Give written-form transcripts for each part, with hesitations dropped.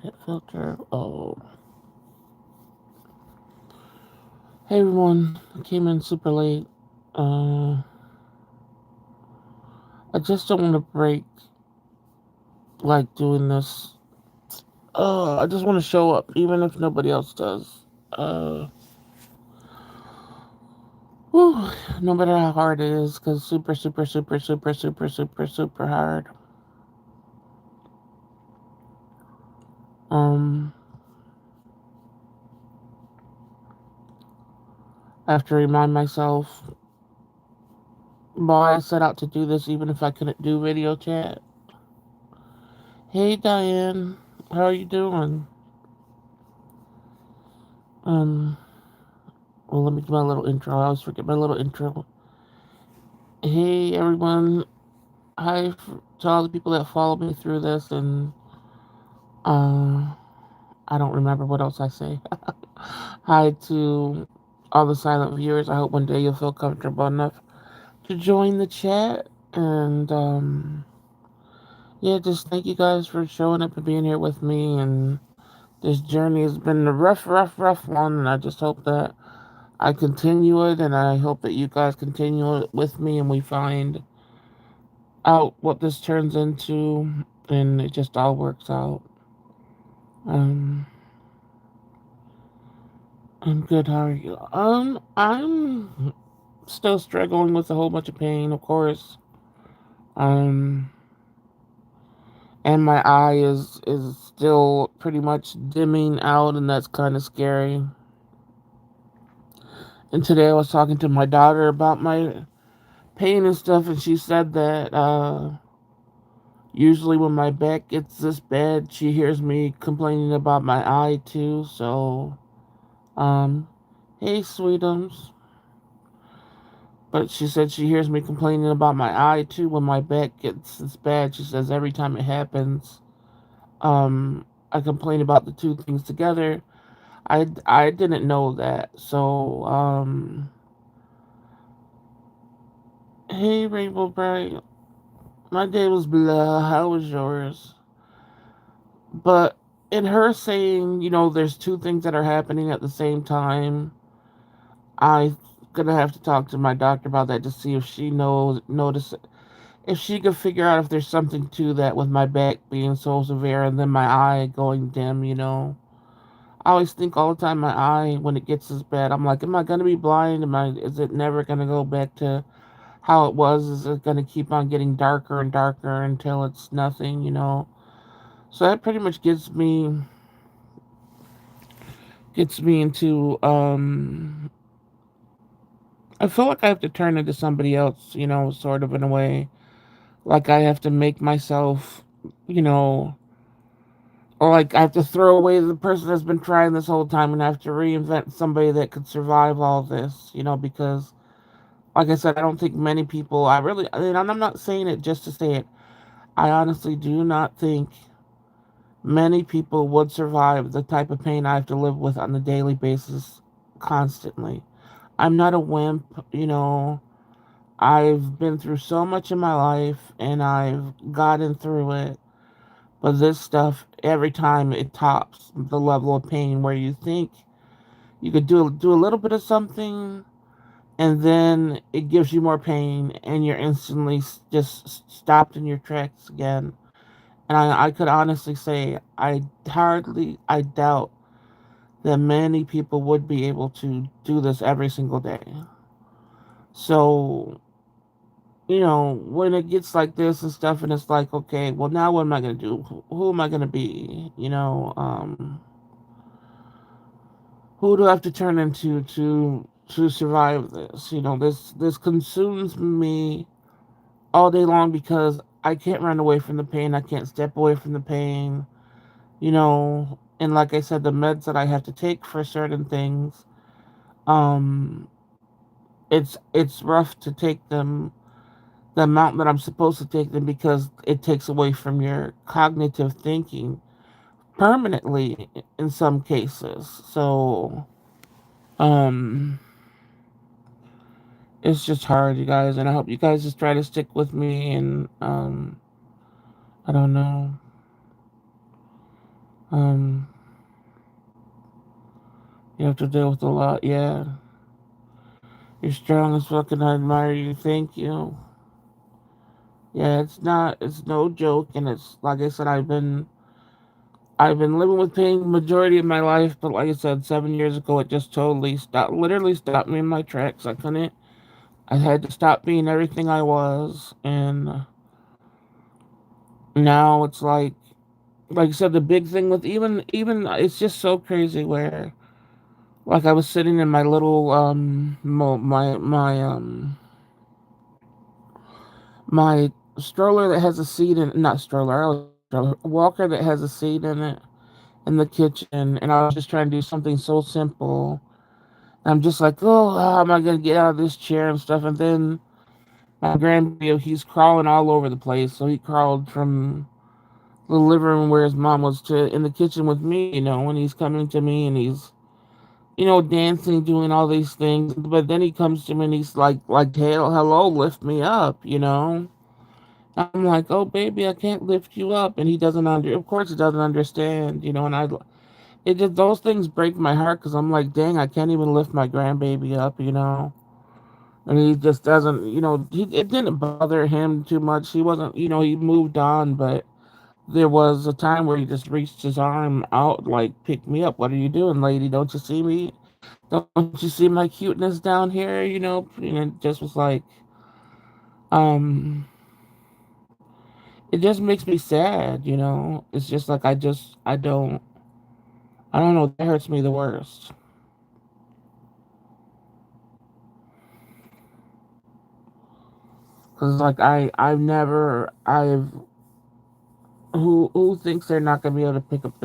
Chat filter. Oh. Hey everyone. I came in super late. Uh, I just don't want to break like doing this. I just want to show up even if nobody else does. Uh, whew, no matter how hard it is, because super hard. Um, I have to remind myself why I set out to do this, even if I couldn't do video chat. Hey Diane, how are you doing? Um, well, let me do my little intro. I always forget my little intro. Hey everyone, hi to all the people that follow me through this, and uh, I don't remember what else I say. Hi to all the silent viewers. I hope one day you'll feel comfortable enough to join the chat, and yeah, just thank you guys for showing up and being here with me. And this journey has been a rough one, and I just hope that I continue it, and I hope that you guys continue it with me, and we find out what this turns into, and it just all works out. Um, I'm good. How are you? I'm still struggling with a whole bunch of pain, of course. Um, and my eye is still pretty much dimming out, and that's kind of scary. And today I was talking to my daughter about my pain and stuff, and she said that usually when my back gets this bad, she hears me complaining about my eye too. So, um, hey, sweetums. But she said she hears me complaining about my eye too when my back gets this bad. She says every time it happens, I complain about the two things together. I didn't know that. So, hey, Rainbow Bright. My day was blah. How was yours? But in her saying, there's two things that are happening at the same time, I'm gonna have to talk to my doctor about that to see if she notice if she could figure out if there's something to that with my back being so severe and then my eye going dim. I always think all the time my eye when it gets this bad, I'm like, am I gonna be blind? Is it never gonna go back to how it was? Is it gonna keep on getting darker and darker until it's nothing? So that pretty much gets me into I feel like I have to turn into somebody else, sort of in a way. Like I have to make myself, you know, or like I have to throw away the person that's been trying this whole time and I have to reinvent somebody that could survive all this, because like I said, I don't think many people, I mean, I'm not saying it just to say it. I honestly do not think many people would survive the type of pain I have to live with on a daily basis constantly. I'm not a wimp. I've been through so much in my life and I've gotten through it. But this stuff, every time it tops the level of pain where you think you could do a little bit of something and then it gives you more pain and you're instantly just stopped in your tracks again. And I could honestly say I doubt that many people would be able to do this every single day. So, when it gets like this and stuff, and it's like, okay, well, now what am I going to do? Who am I going to be? Who do I have to turn into to survive this? This consumes me all day long because I can't run away from the pain. I can't step away from the pain. And like I said, the meds that I have to take for certain things, um, it's rough to take them the amount that I'm supposed to take them because it takes away from your cognitive thinking permanently in some cases. So, um, it's just hard, you guys, and I hope you guys just try to stick with me and I don't know. Um, you have to deal with a lot. Yeah, you're strong as fuck, and I admire you. Thank you. Yeah, it's no joke, and it's like I said, I've been living with pain majority of my life, but like I said, 7 years ago, it just totally stopped, literally stopped me in my tracks. I had to stop being everything I was, and now it's like I said, the big thing with even it's just so crazy where like I was sitting in my little my stroller that has a seat in not stroller, I was walker that has a seat in it in the kitchen, and I was just trying to do something so simple. I'm just like, oh, how am I gonna get out of this chair and stuff? And then my grandbaby, he's crawling all over the place. So he crawled from the living room where his mom was to in the kitchen with me, and he's coming to me and he's, dancing, doing all these things. But then he comes to me and he's like, hey, hello, lift me up. I'm like, oh, baby, I can't lift you up. And he doesn't of course he doesn't understand, and it just, those things break my heart because I'm like, dang, I can't even lift my grandbaby up. And he just doesn't, it didn't bother him too much. He wasn't, he moved on, but there was a time where he just reached his arm out, like, pick me up. What are you doing, lady? Don't you see me? Don't you see my cuteness down here? And it just was like, um, it just makes me sad. It's just like, I don't know, that hurts me the worst. Cause like who thinks they're not gonna be able to pick up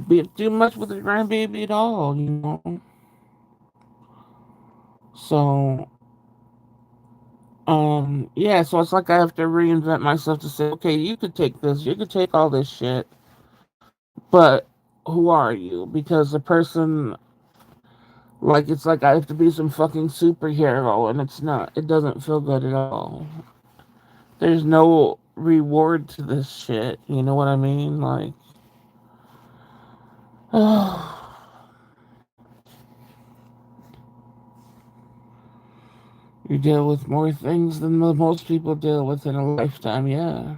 be too much with their grandbaby at all? So, yeah, so it's like I have to reinvent myself to say, okay, you could take this, you could take all this shit, but who are you? Because the person, like, it's like I have to be some fucking superhero, and it's not, it doesn't feel good at all. There's no reward to this shit, you know what I mean? Like, you deal with more things than most people deal with in a lifetime, yeah.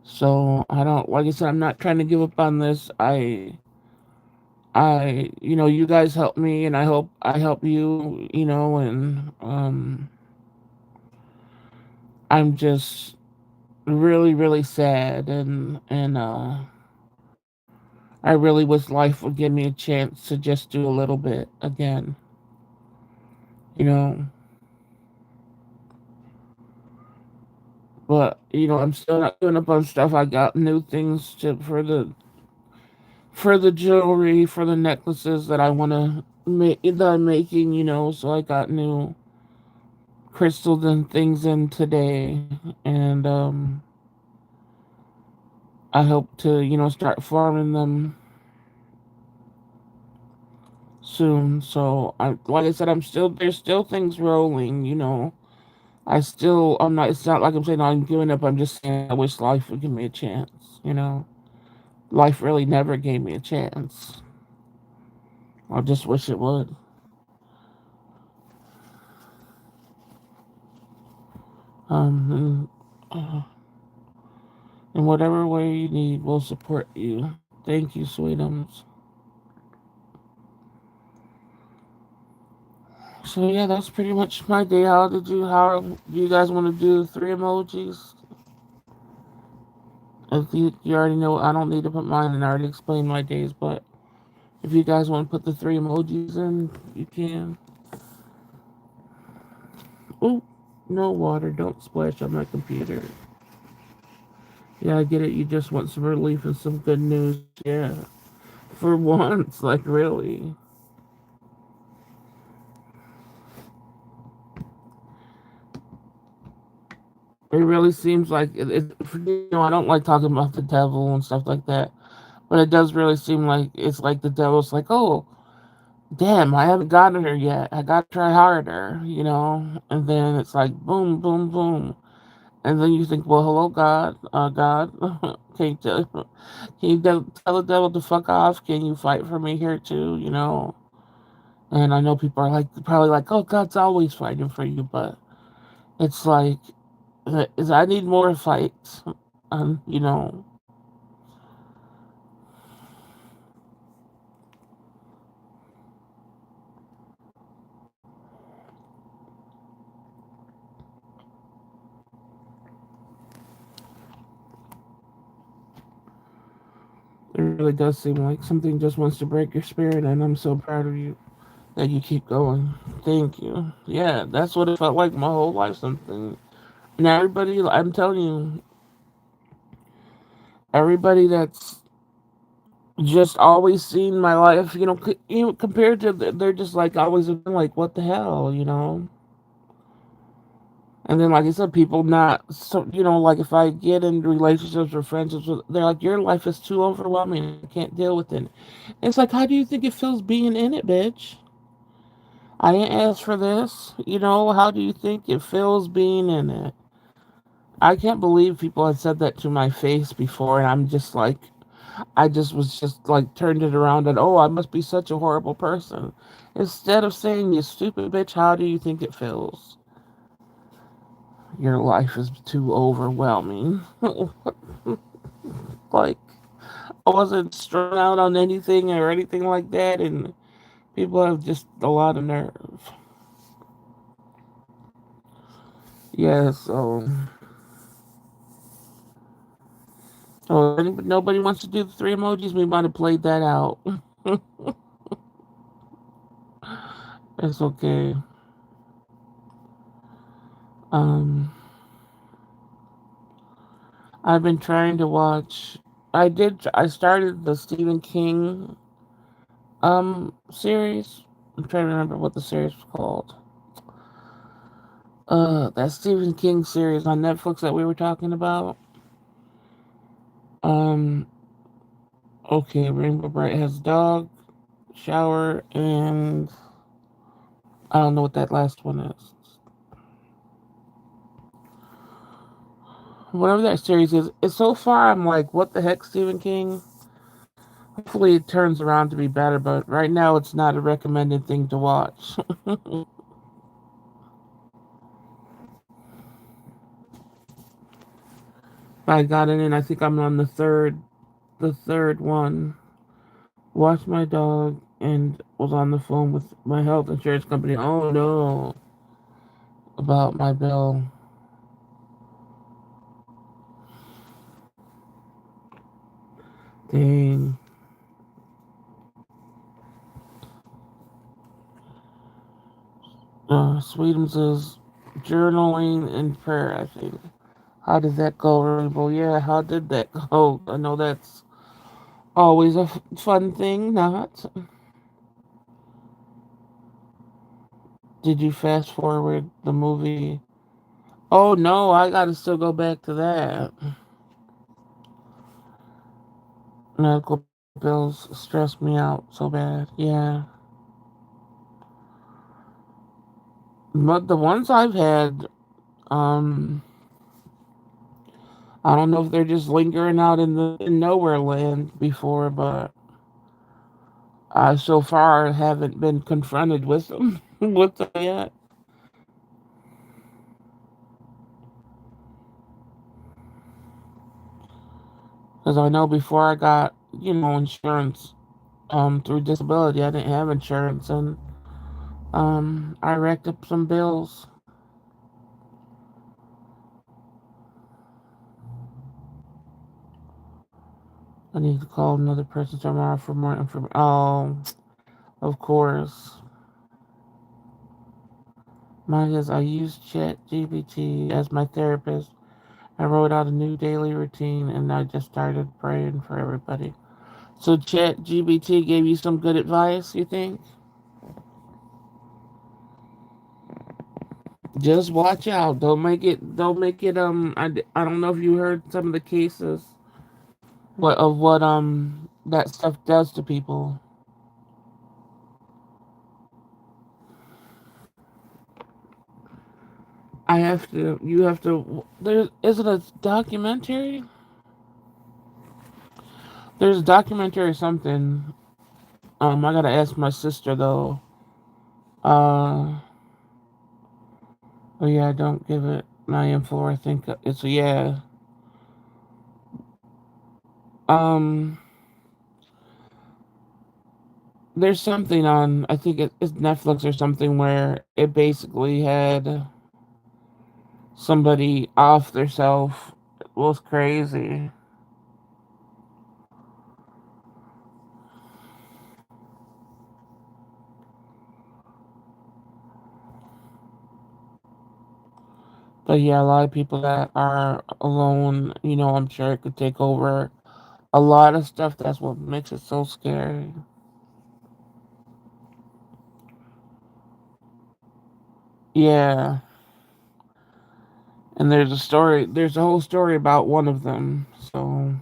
So I don't, like I said, I'm not trying to give up on this. You guys help me, and I hope I help you, and I'm just really, really sad, and I really wish life would give me a chance to just do a little bit again, you know. But I'm still not doing up on stuff. I got new things for the jewelry, for the necklaces that I want to make that I'm making. So I got new crystals and things in today, and I hope to start farming them soon. So like I said, there's still things rolling. I'm not. It's not like I'm saying I'm giving up. I'm just saying I wish life would give me a chance. Life really never gave me a chance. I just wish it would. And in whatever way you need, we'll support you. Thank you, sweetums. So yeah, that's pretty much my day. How do you guys want to do three emojis? If you already know, I don't need to put mine in. I already explained my days, but if you guys want to put the three emojis in, you can. Oh, no water. Don't splash on my computer. Yeah, I get it. You just want some relief and some good news. Yeah. For once, like really. It really seems like I don't like talking about the devil and stuff like that, but it does really seem like it's like the devil's like, oh, damn, I haven't gotten her yet. I gotta try harder. And then it's like boom, boom, boom, And then you think, well, hello, God, God, can you tell, tell the devil to fuck off? Can you fight for me here too? You know. And I know people are like probably like, oh, God's always fighting for you, but it's like, is I need more fights. You know, it really does seem like something just wants to break your spirit, and I'm so proud of you that you keep going. Thank you. Yeah, that's what it felt like my whole life. Something. And everybody, I'm telling you, everybody that's just always seen my life, you know, even compared to, they're just like always been like, what the hell, you know? And then, like I said, people not so, you know, like if I get in relationships or friendships with, they're like, your life is too overwhelming. I can't deal with it. It's like, how do you think it feels being in it, bitch? I didn't ask for this. You know, how do you think it feels being in it? I can't believe people had said that to my face before, and I'm just like, I just was just like turned it around and, oh, I must be such a horrible person. Instead of saying, you stupid bitch, how do you think it feels? Your life is too overwhelming. Like, I wasn't strung out on anything or anything like that, and people have just a lot of nerve. Yeah, so nobody wants to do the three emojis, we might have played that out. It's okay. Um, I've been trying to watch. I started the Stephen King series. I'm trying to remember what the series was called. That Stephen King series on Netflix that we were talking about. Um, okay, Rainbow Bright has dog, shower, and I don't know what that last one is. Whatever that series is, it's so far I'm like, what the heck, Stephen King? Hopefully it turns around to be better, but right now it's not a recommended thing to watch. I got in and I think I'm on the third one. Watched my dog and was on the phone with my health insurance company. Oh no, about my bill. Dang. Sweetums is journaling and prayer, I think. How did that go, Rainbow? Yeah, how did that go? I know that's always a fun thing, not? Did you fast forward the movie? Oh no, I gotta still go back to that. Medical bills stress me out so bad. Yeah. But the ones I've had, um, I don't know if they're just lingering out in the in nowhere land before, but I so far haven't been confronted with them with them yet. Because I know before I got, you know, insurance, through disability, I didn't have insurance, and I racked up some bills. I need to call another person tomorrow for more information. Oh, of course. Mine is I use ChatGPT as my therapist. I wrote out a new daily routine and I just started praying for everybody. So ChatGPT gave you some good advice, you think? Just watch out. Don't make it I don't know if you heard some of the cases what that stuff does to people. I have to. You have to. There isn't a documentary. There's a documentary something. I gotta ask my sister though. Uh, oh yeah, don't give it my info. I think it's yeah. Um, there's something on. I think it's Netflix or something where it basically had somebody off their self. It was crazy. But yeah, a lot of people that are alone, I'm sure it could take over a lot of stuff. That's what makes it so scary. Yeah. And there's a whole story about one of them. So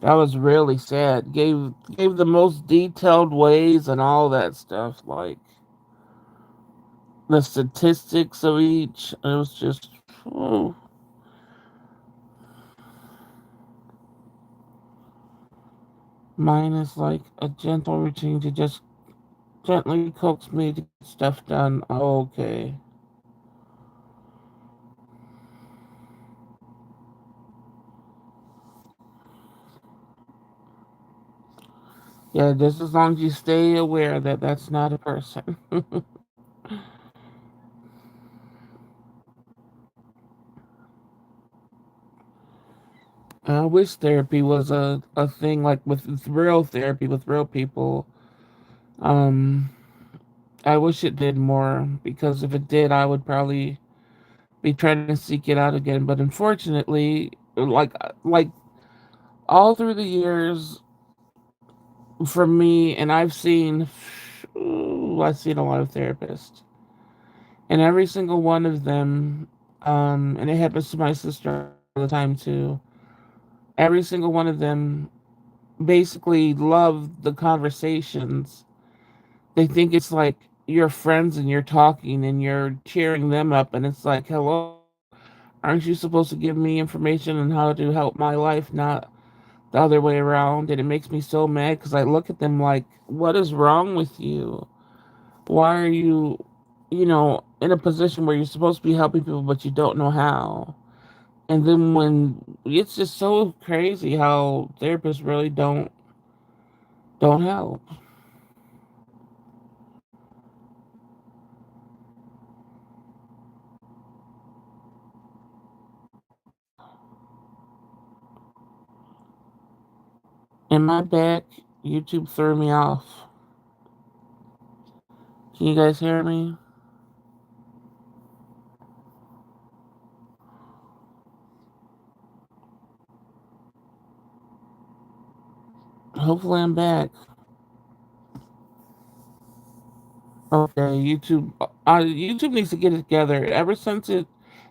that was really sad. Gave the most detailed ways and all that stuff, like the statistics of each. It was just oh, mine is like a gentle routine to just gently coax me to get stuff done. Okay. Yeah, just as long as you stay aware that that's not a person. I wish therapy was a thing like with real therapy with real people. Um, I wish it did more because if it did, I would probably be trying to seek it out again. But unfortunately, like all through the years for me, and I've seen a lot of therapists, and every single one of them, and it happens to my sister all the time too. Every single one of them basically love the conversations. They think it's like you're friends and you're talking and you're cheering them up, and it's like, hello, aren't you supposed to give me information on how to help my life, not the other way around? And it makes me so mad because I look at them like, what is wrong with you? Why are you, in a position where you're supposed to be helping people, but you don't know how? And then when it's just so crazy how therapists really don't help. In my back, YouTube threw me off. Can you guys hear me? Hopefully I'm back. Okay, YouTube needs to get it together. Ever since it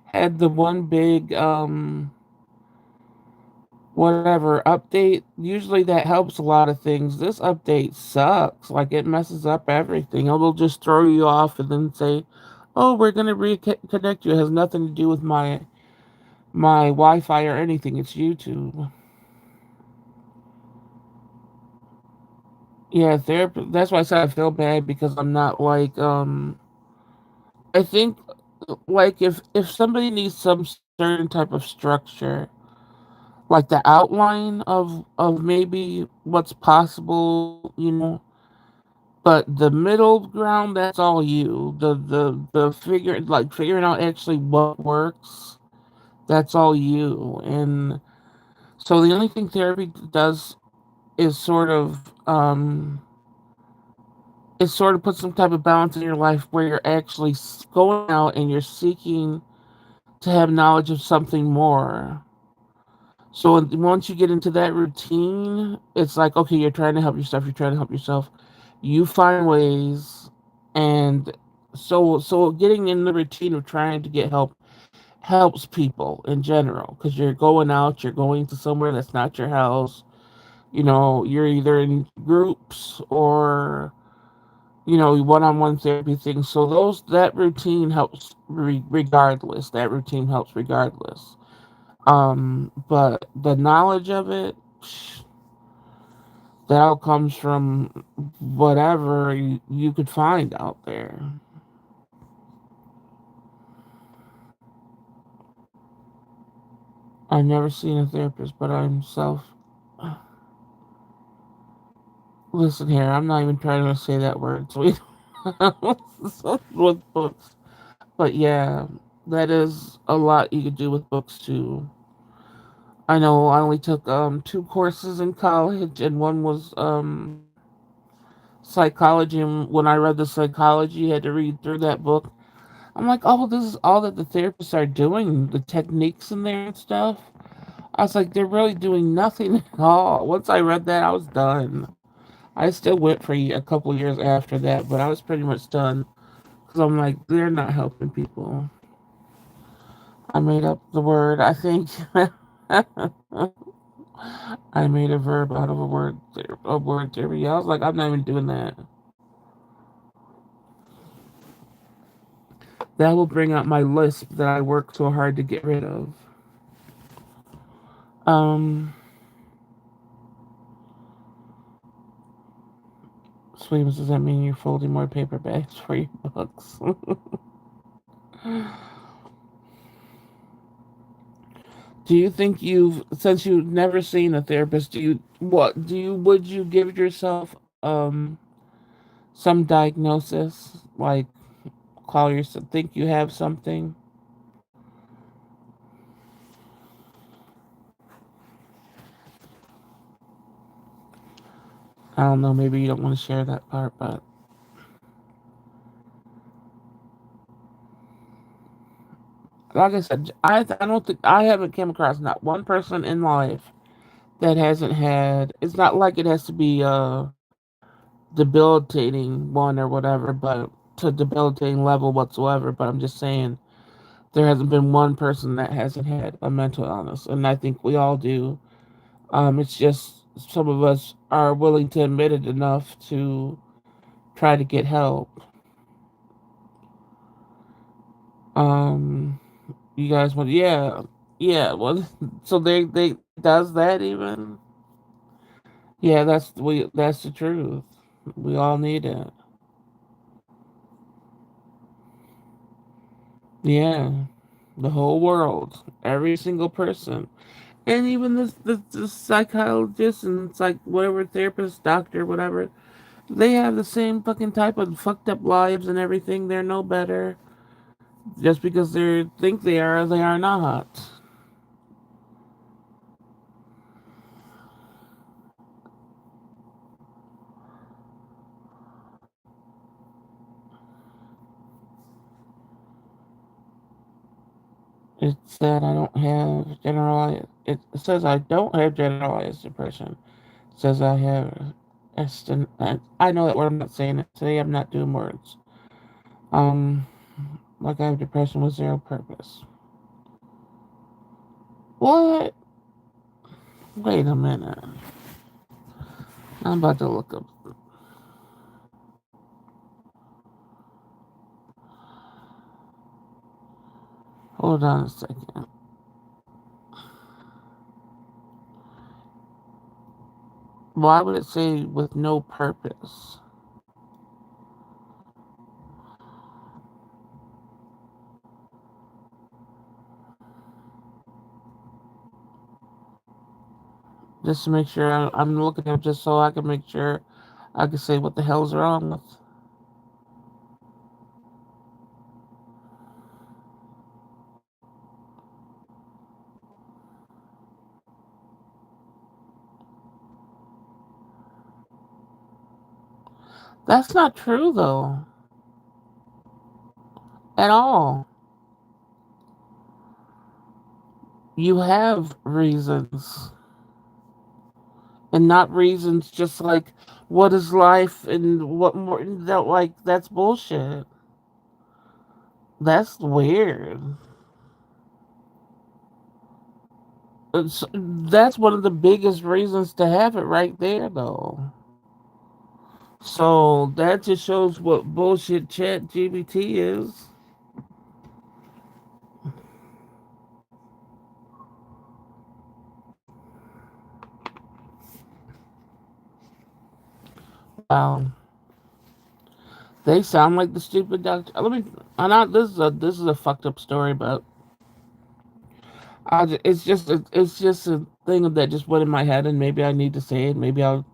had the one big whatever update, usually that helps a lot of things. This update sucks. Like it messes up everything. It will just throw you off and then say, "Oh, we're gonna reconnect you." It has nothing to do with my Wi-Fi or anything. It's YouTube. Yeah, therapy. That's why I said I feel bad because I'm not like I think like if somebody needs some certain type of structure, like the outline of maybe what's possible, but the middle ground, that's all you. The figuring out actually what works, that's all you. And so the only thing therapy does is sort of put some type of balance in your life where you're actually going out and you're seeking to have knowledge of something more. So once you get into that routine, it's like, okay, you're trying to help yourself, you're trying to help yourself. You find ways, and so getting in the routine of trying to get help helps people in general because you're going out, you're going to somewhere that's not your house. You're either in groups or one-on-one therapy things. So those that routine helps regardless. That routine helps regardless. But the knowledge of it, that all comes from whatever you could find out there. I've never seen a therapist, but I'm self. Listen here, I'm not even trying to say that word. So with books, but yeah, that is a lot you could do with books too. I know I only took two courses in college, and one was psychology. And when I read the psychology, I had to read through that book. I'm like, oh, this is all that the therapists are doing, the techniques in there and stuff. I was like, they're really doing nothing at all. Once I read that, I was done. I still went for a couple years after that, but I was pretty much done because I'm like, they're not helping people. I made up the word. I think I made a verb out of a word theory. I was like, I'm not even doing that. That will bring out my lisp that I work so hard to get rid of. Um, Sweetums, does that mean you're folding more paper bags for your books? Do you think since you've never seen a therapist, would you give yourself some diagnosis, like call yourself, think you have something? I don't know, maybe you don't want to share that part, but like I said, I don't think I haven't came across not one person in life that hasn't had. It's not like it has to be a debilitating one or whatever, but to debilitating level whatsoever. But I'm just saying there hasn't been one person that hasn't had a mental illness, and I think we all do. It's just some of us are willing to admit it enough to try to get help. Um, you guys want, yeah, yeah. Well, so they does that even? Yeah, that's the truth. We all need it. Yeah, the whole world, every single person, and even the psychologist and whatever therapist, doctor, whatever. They have the same fucking type of fucked up lives and everything. They're no better. Just because they think they are not. It said I don't have generalized. It says I don't have generalized depression. It says I have. I know that word. I'm not saying it today. I'm not doing words. Um, like I have depression with zero purpose. What? Wait a minute. I'm about to look up. Hold on a second. Why would it say with no purpose? Just to make sure I'm looking at it just so I can make sure I can say what the hell's wrong with. That's not true though, at all. You have reasons, and not reasons just like what is life and what more that that's bullshit. That's weird. That's one of the biggest reasons to have it right there though. So that just shows what bullshit Chat GBT is. Wow. They sound like the stupid doctor. Let me. I'm not. This is a fucked up story, but it's just a thing that just went in my head, and maybe I need to say it. Maybe I'll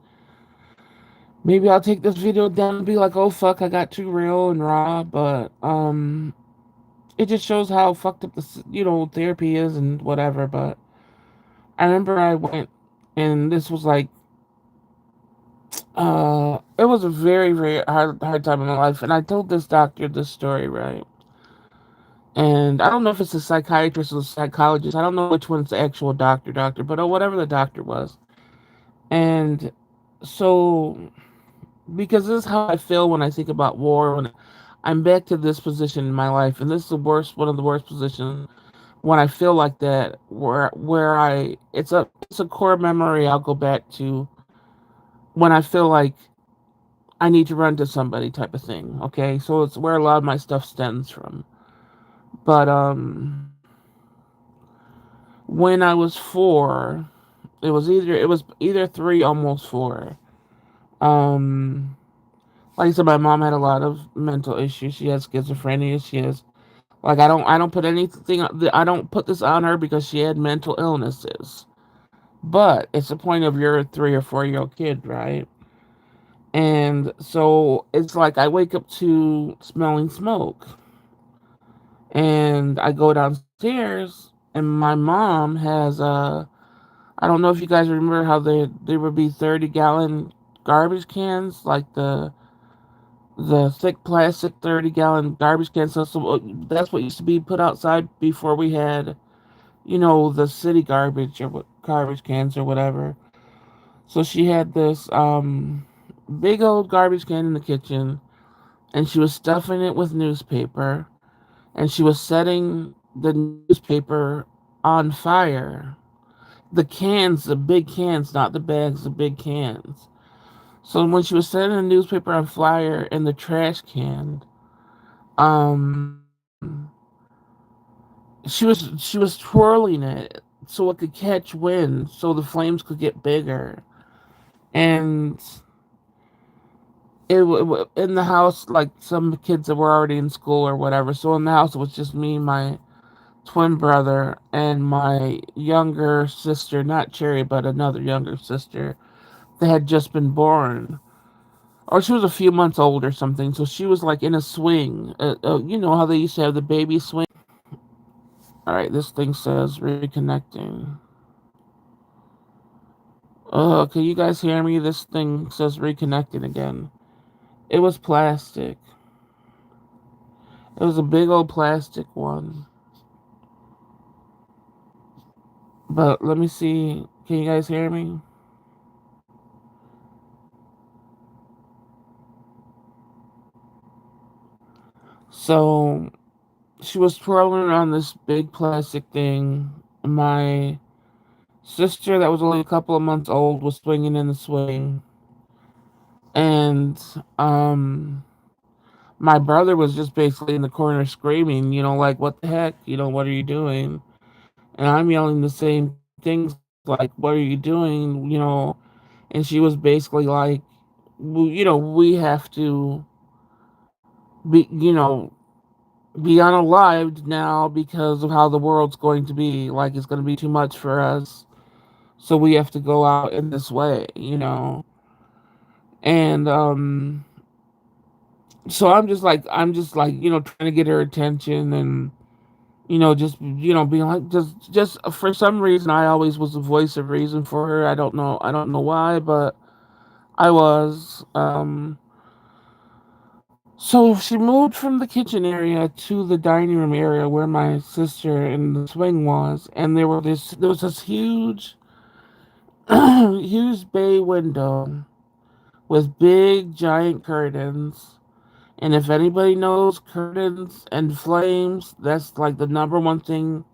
take this video down and be like, oh fuck, I got too real and raw. But it just shows how fucked up therapy is and whatever. But I remember I went, and this was like it was a very very hard time in my life, and I told this doctor this story, right? And I don't know if it's a psychiatrist or a psychologist. I don't know which one's the actual doctor, but whatever the doctor was. And so, because this is how I feel when I think about war, when I'm back to this position in my life, and this is one of the worst positions when I feel like that, where it's a core memory I'll go back to when I feel like I need to run to somebody type of thing. Okay, so it's where a lot of my stuff stems from. But when I was 4, it was either 3, almost 4. Um, like I said, my mom had a lot of mental issues. She has schizophrenia. She has like I don't put this on her because she had mental illnesses. But it's the point of your 3 or 4 year old kid, right? And so it's like I wake up to smelling smoke, and I go downstairs, and my mom has a. I don't know if you guys remember how there would be 30-gallon garbage cans, like the thick plastic 30-gallon garbage cans. So that's what used to be put outside before we had, the city garbage or what garbage cans or whatever. So she had this big old garbage can in the kitchen, and she was stuffing it with newspaper, and she was setting the newspaper on fire. The cans, the big cans, not the bags, the big cans. So when she was setting the newspaper on fire in the trash can, um, she was twirling it so it could catch wind, so the flames could get bigger. And in the house, like some kids that were already in school or whatever. So in the house, it was just me, my twin brother, and my younger sister, not Cherry, but another younger sister that had just been born. Or she was a few months old or something. So she was like in a swing. You know how they used to have the baby swing? All right, this thing says reconnecting. Oh, can you guys hear me? This thing says reconnecting again. It was plastic. It was a big old plastic one. But let me see. Can you guys hear me? So she was twirling around this big plastic thing. My sister, that was only a couple of months old, was swinging in the swing. And my brother was just basically in the corner screaming, like, what the heck? What are you doing? And I'm yelling the same things, like, what are you doing? And she was basically like, we have to be, be unalived now because of how the world's going to be. Like, it's going to be too much for us. So we have to go out in this way. And, so I'm just like, trying to get her attention, and, just, being like, just for some reason, I always was the voice of reason for her. I don't know why, but I was. So she moved from the kitchen area to the dining room area where my sister and the swing was, and there was this huge, huge bay window with big giant curtains. And if anybody knows curtains and flames, that's like the number one thing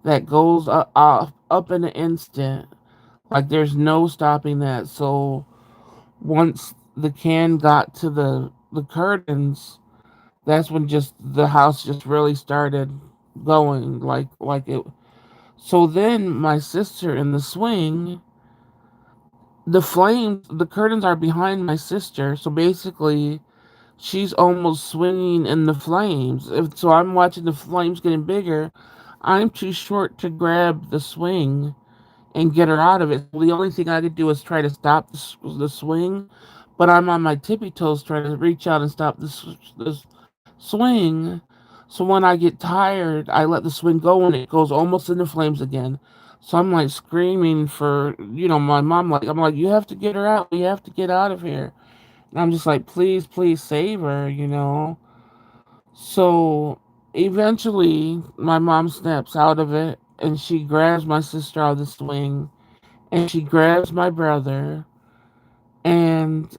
that goes up in an instant. Like there's no stopping that. So once the can got to the curtains, that's when just the house just really started going like it. So then my sister in the swing, the curtains are behind my sister, so basically she's almost swinging in the flames. So I'm watching the flames getting bigger. I'm too short to grab the swing and get her out of it. So the only thing I could do is try to stop the swing, but I'm on my tippy toes trying to reach out and stop the swing. So when I get tired, I let the swing go and it goes almost in the flames again. So I'm like screaming for, my mom, like, I'm like, you have to get her out. You have to get out of here. And I'm just like, please, please save her. So eventually, my mom snaps out of it and she grabs my sister out of the swing and she grabs my brother and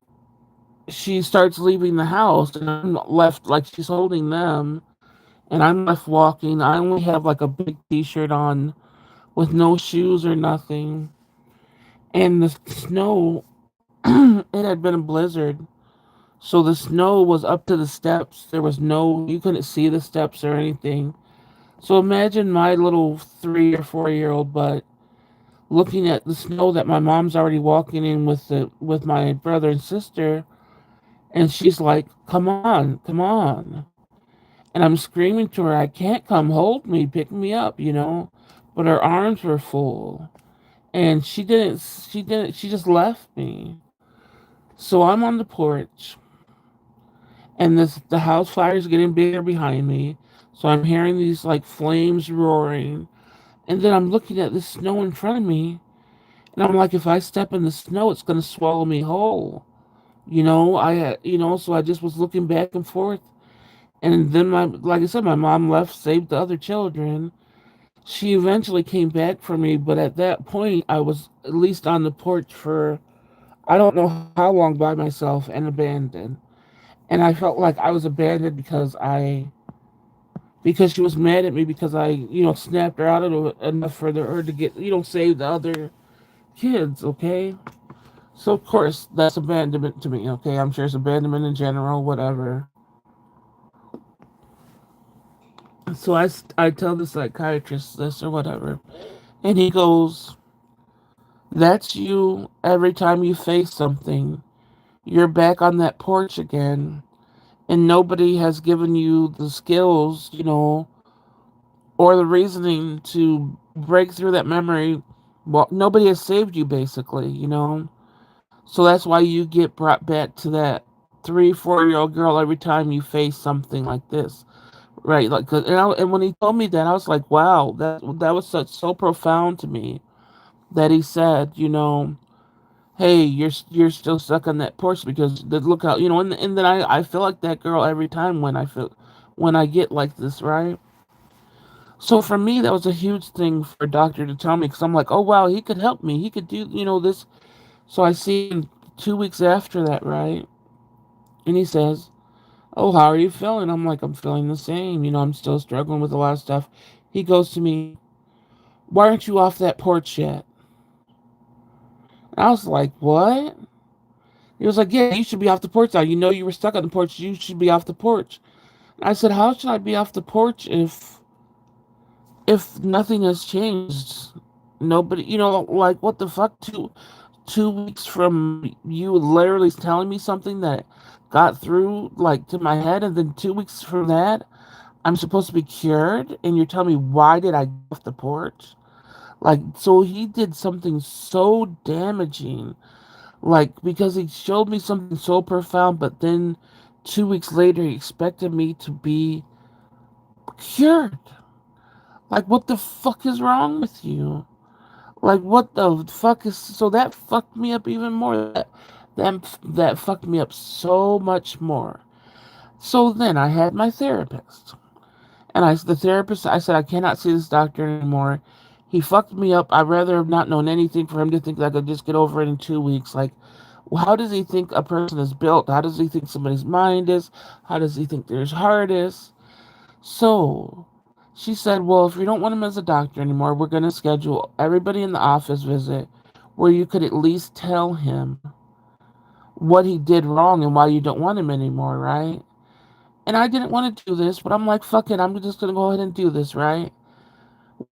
she starts leaving the house. And I'm left, like, she's holding them and I'm left walking. I only have like a big t shirt on with no shoes or nothing. And the snow, it had been a blizzard. So the snow was up to the steps. There was you couldn't see the steps or anything. So imagine my little 3 or 4 year old butt looking at the snow that my mom's already walking in with my brother and sister, and she's like, "Come on, come on!" And I'm screaming to her, "I can't come, hold me, pick me up." But her arms were full, and she didn't. She didn't. She just left me. So I'm on the porch, and the house fire is getting bigger behind me. So I'm hearing these like flames roaring, and then I'm looking at the snow in front of me, and I'm like, if I step in the snow, it's gonna swallow me whole. So I just was looking back and forth, and then like I said, my mom left, saved the other children. She eventually came back for me, but at that point, I was at least on the porch for I don't know how long by myself and abandoned. And I felt like I was abandoned because she was mad at me because I, snapped her out of enough for her to get, save the other kids, okay? So, of course, that's abandonment to me, okay? I'm sure it's abandonment in general, whatever. So I tell the psychiatrist this or whatever, and he goes, "That's you every time you face something. You're back on that porch again, and nobody has given you the skills, or the reasoning to break through that memory. Well, nobody has saved you, basically. So that's why you get brought back to that 3, 4 year old girl every time you face something like this, right? Like, and when he told me that, I was like, wow, that was so profound to me that he said, hey, you're still stuck on that porch because look how and then I feel like that girl every time when I get like this, right? So for me, that was a huge thing for a doctor to tell me because I'm like, oh wow, he could help me. He could do this. So I see him 2 weeks after that, right? And he says, "Oh, how are you feeling?" I'm like, "I'm feeling the same. I'm still struggling with a lot of stuff." He goes to me, "Why aren't you off that porch yet?" And I was like, "What?" He was like, "Yeah, you should be off the porch now. You were stuck on the porch. You should be off the porch." I said, "How should I be off the porch if nothing has changed? Nobody, like what the fuck? Two weeks from you literally telling me something that got through like to my head, and then 2 weeks from that, I'm supposed to be cured, and you're telling me why did I get off the porch?" Like, so he did something so damaging, like because he showed me something so profound, but then 2 weeks later he expected me to be cured. Like, what the fuck is wrong with you? Like, what the fuck is so that fucked me up even more. That fucked me up so much more. So then I had my therapist, and the therapist, I said I cannot see this doctor anymore. He fucked me up. I'd rather have not known anything for him to think that I could just get over it in 2 weeks. Like, how does he think a person is built? How does he think somebody's mind is? How does he think their heart is? So she said, "Well, if you don't want him as a doctor anymore, we're going to schedule everybody in the office visit where you could at least tell him what he did wrong and why you don't want him anymore, right? And I didn't want to do this, but I'm like, fuck it, I'm just gonna go ahead and do this, right?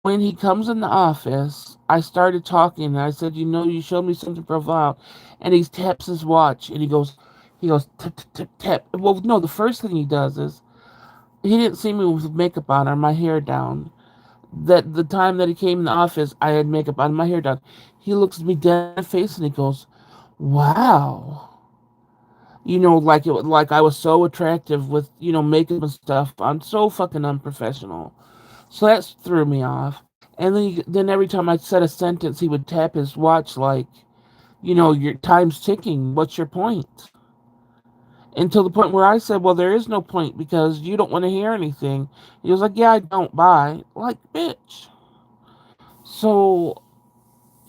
When he comes in the office, I started talking and I said, you know, you showed me something profile. And he taps his watch and he goes, tap, tap, tap, tap. Well, no, the first thing he does is he didn't see me with makeup on or my hair down. That the time that he came in the office, I had makeup on, my hair down. He looks at me dead in the face and he goes, wow. You know, like I was so attractive with, you know, makeup and stuff. I'm so fucking unprofessional. So that threw me off. And then every time I said a sentence, he would tap his watch like, you know, your time's ticking. What's your point? Until the point where I said, well, there is no point because you don't want to hear anything. He was like, yeah, I don't buy. Like, bitch. So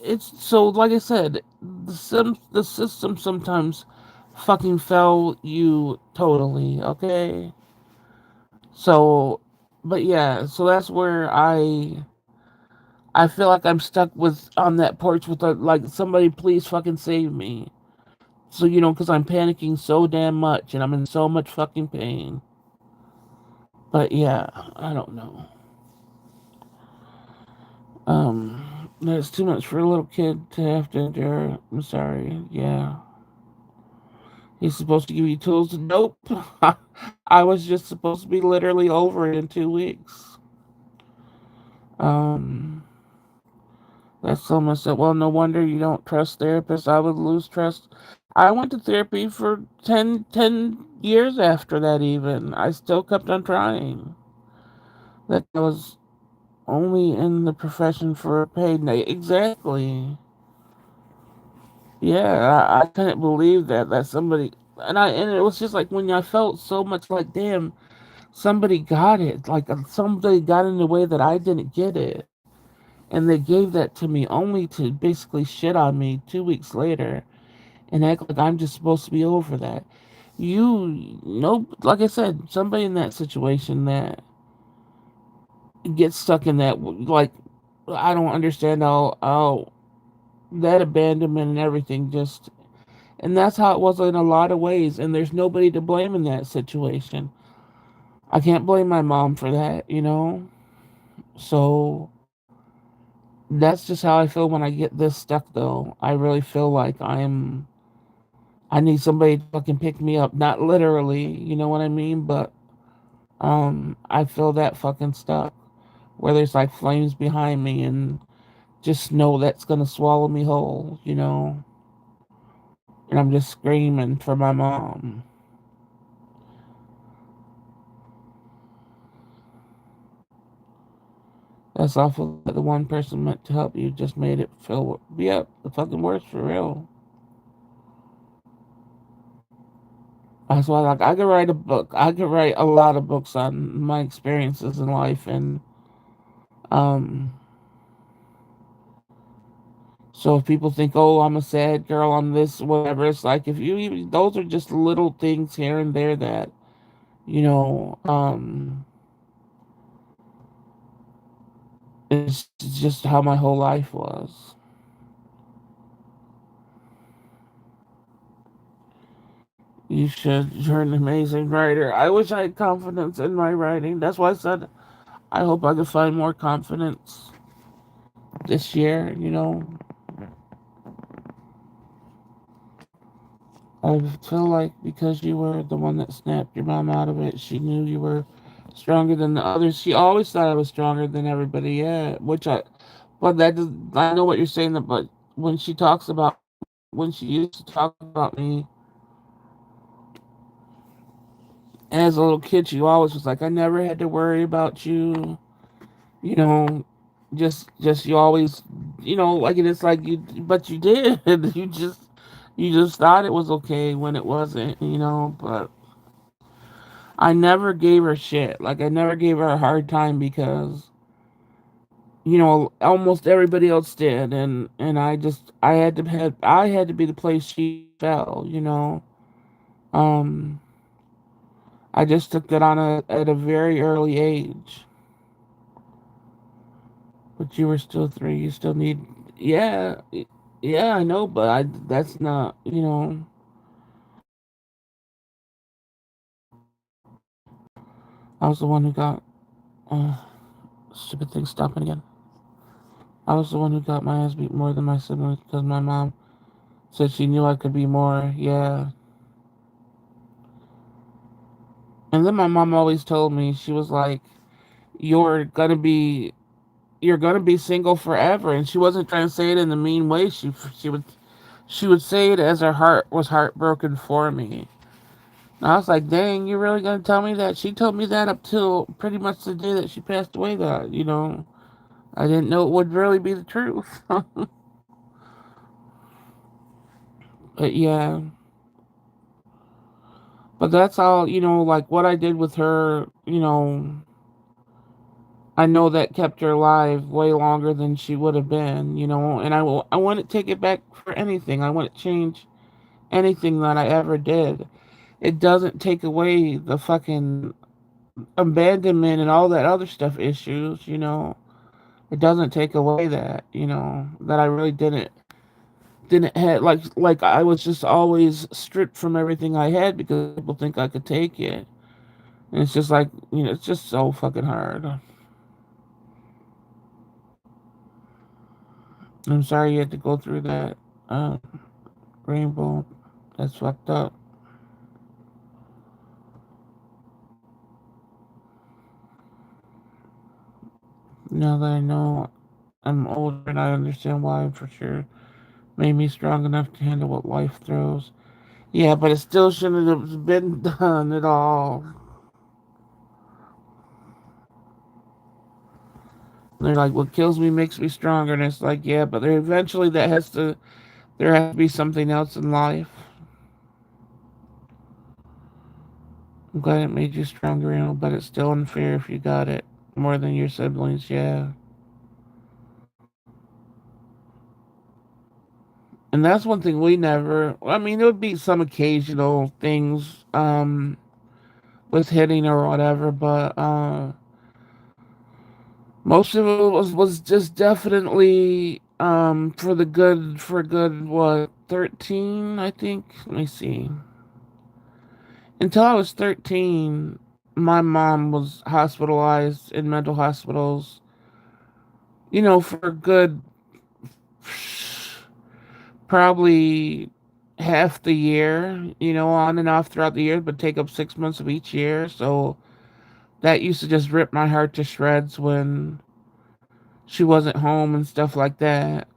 like I said, the system sometimes fucking fell you totally, okay? So, but yeah, so that's where I feel like I'm stuck with on that porch with like somebody please fucking save me. So you know, because I'm panicking so damn much and I'm in so much fucking pain. But yeah, I don't know. That's too much for a little kid to have to endure. I'm sorry. Yeah, he's supposed to give you tools. Nope. I was just supposed to be literally over it in 2 weeks. Um, that's so much that, well, no wonder you don't trust therapists. I would lose trust. I went to therapy for 10 years after that, even. I still kept on trying. That I was only in the profession for a paid night. Exactly. Yeah, I couldn't believe that somebody and it was just like when I felt so much like damn somebody got it like somebody got in the way that I didn't get it and they gave that to me only to basically shit on me 2 weeks later and act like I'm just supposed to be over that. You know, like I said, somebody in that situation that gets stuck in that like I don't understand how that abandonment and everything just and that's how it was in a lot of ways and there's nobody to blame in that situation. I can't blame my mom for that, you know. So that's just how I feel when I get this stuck though. I really feel like I need somebody to fucking pick me up, not literally, you know what I mean, but I feel that fucking stuck where there's like flames behind me and just snow that's gonna swallow me whole, you know. And I'm just screaming for my mom. That's awful that the one person meant to help you just made it feel, yeah, the fucking worst for real. That's why, like, I could write a book. I could write a lot of books on my experiences in life, and um, so if people think, oh, I'm a sad girl, I'm this, whatever, it's like if you even those are just little things here and there that you know, it's just how my whole life was. You should. You're an amazing writer. I wish I had confidence in my writing. That's why I said I hope I can find more confidence this year. You know, I feel like because you were the one that snapped your mom out of it, she knew you were stronger than the others. She always thought I was stronger than everybody. Yeah, but that does, I know what you're saying. But when she talks about when she used to talk about me as a little kid, she always was like, I never had to worry about you. You know, just you always, you know, like it's like you, but you did. You just thought it was okay when it wasn't. You know, but I never gave her shit. Like I never gave her a hard time because you know almost everybody else did, and I had to be the place she fell. You know, um, I just took that on at a very early age. But you were still three. You still need, yeah, yeah. I know, but I that's not. You know, I was the one who got uh, stupid thing stopping again. I was the one who got my ass beat more than my siblings because my mom said she knew I could be more. Yeah. And then my mom always told me, she was like, "You're gonna be, you're gonna be single forever." And she wasn't trying to say it in a mean way. She would say it as her heart was heartbroken for me. And I was like, "Dang, you really gonna tell me that?" She told me that up till pretty much the day that she passed away. That I didn't know it would really be the truth. But yeah, but that's all. Like what I did with her. I know that kept her alive way longer than she would have been. And I wouldn't take it back for anything. I wouldn't change anything that I ever did. It doesn't take away the fucking abandonment and all that other stuff issues. It doesn't take away that I really didn't have like I was just always stripped from everything I had because people think I could take it. And it's just like, it's just so fucking hard. I'm sorry you had to go through that, uh, Rainbow. That's fucked up. Now that I know I'm older and I understand why for sure. Made me strong enough to handle what life throws. Yeah, but it still shouldn't have been done at all. They're like, what kills me makes me stronger, and it's like, yeah, but eventually there has to be something else in life. I'm glad it made you stronger, but it's still unfair if you got it more than your siblings, yeah. And that's one thing we never, I mean, it would be some occasional things, with hitting or whatever, but, most of it was just definitely for good what 13 I think. Let me see. Until I was 13, my mom was hospitalized in mental hospitals, for a good probably half the year, on and off throughout the year, but take up 6 months of each year. So that used to just rip my heart to shreds when she wasn't home and stuff like that.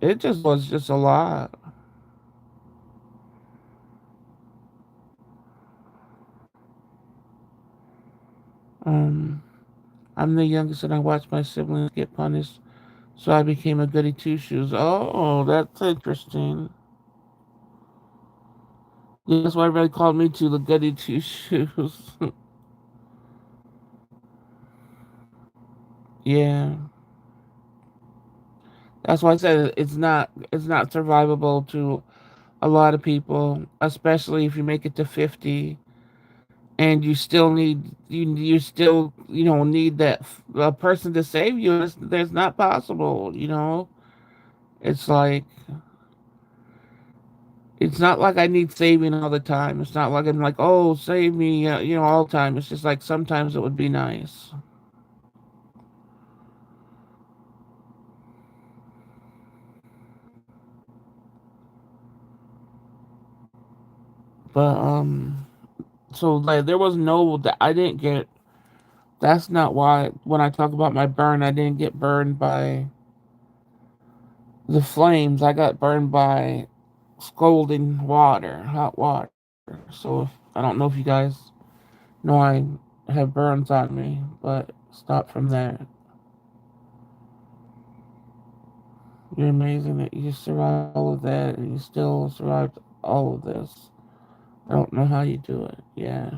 It just was just a lot. Um, I'm the youngest and I watched my siblings get punished, so I became a goody two shoes. Oh, that's interesting. Yeah, that's why everybody called me too, the goody two shoes. Yeah, that's why I said it's not survivable to a lot of people, especially if you make it to 50 and you still need that a person to save you. That's not possible. It's like it's not like I need saving all the time. It's not like I'm like, oh, save me, all the time. It's just like sometimes it would be nice. But so like there was no that I didn't get. That's not why when I talk about my burn, I didn't get burned by the flames. I got burned by scalding water, hot water. So I don't know if you guys know I have burns on me, but stop from there. You're amazing that you survived all of that and you still survived all of this. I don't know how you do it. Yeah.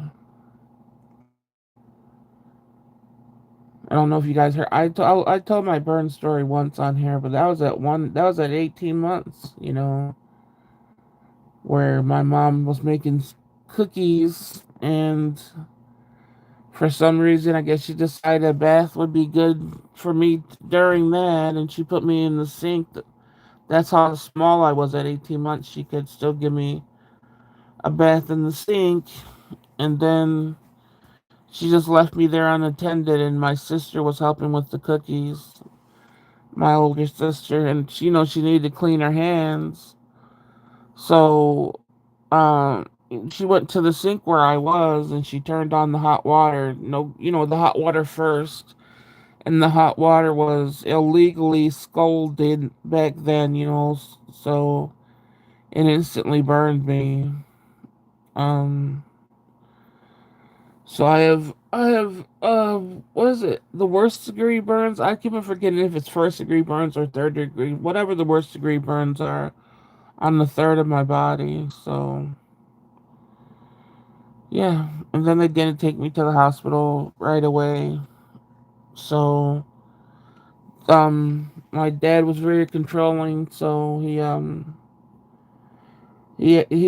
I don't know if you guys heard. I told my burn story once on here, but that was at 18 months, where my mom was making cookies and for some reason I guess she decided a bath would be good for me during that and she put me in the sink. That's how small I was at 18 months. She could still give me a bath in the sink. And then She just left me there unattended, and my sister was helping with the cookies. My older sister, and she, she needed to clean her hands. So, um, she went to the sink where I was, and she turned on the hot water. No, the hot water first, and the hot water was illegally scalded back then. So it instantly burned me. Um, so what is it? The worst degree burns? I keep on forgetting if it's first degree burns or third degree, whatever the worst degree burns are on the third of my body. So yeah, and then they didn't take me to the hospital right away. So my dad was very controlling, so he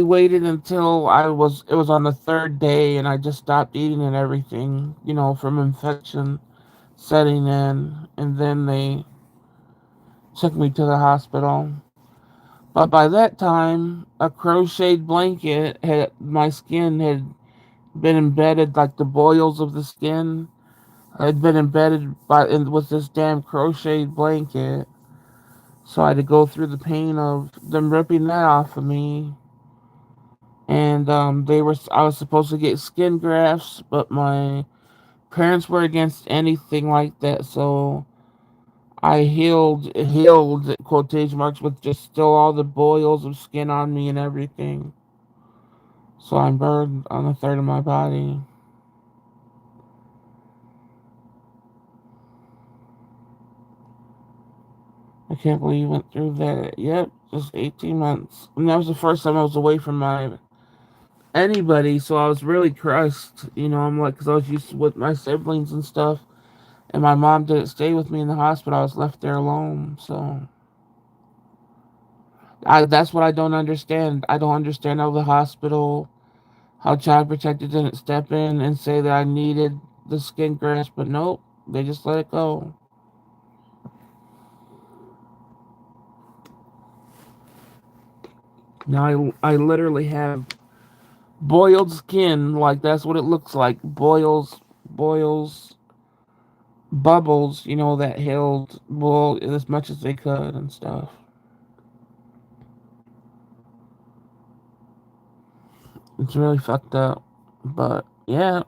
waited until it was on the third day, and I just stopped eating and everything, from infection setting in, and then they took me to the hospital. But by that time, a crocheted blanket had my skin had been embedded, like the boils of the skin had been embedded with this damn crocheted blanket. So I had to go through the pain of them ripping that off of me. And I was supposed to get skin grafts, but my parents were against anything like that. So I healed quotation marks, with just still all the boils of skin on me and everything. So I'm burned on a third of my body. I can't believe you went through that. Yep, just 18 months. And that was the first time I was away from my anybody, so I was really crushed. I'm like, because I was used to with my siblings and stuff, and my mom didn't stay with me in the hospital. I was left there alone. So that's what I don't understand. I don't understand how the hospital, how Child Protector didn't step in and say that I needed the skin grafts, but nope, they just let it go. Now I literally have boiled skin, like that's what it looks like. Boils, bubbles, that healed well as much as they could and stuff. It's really fucked up. But yeah,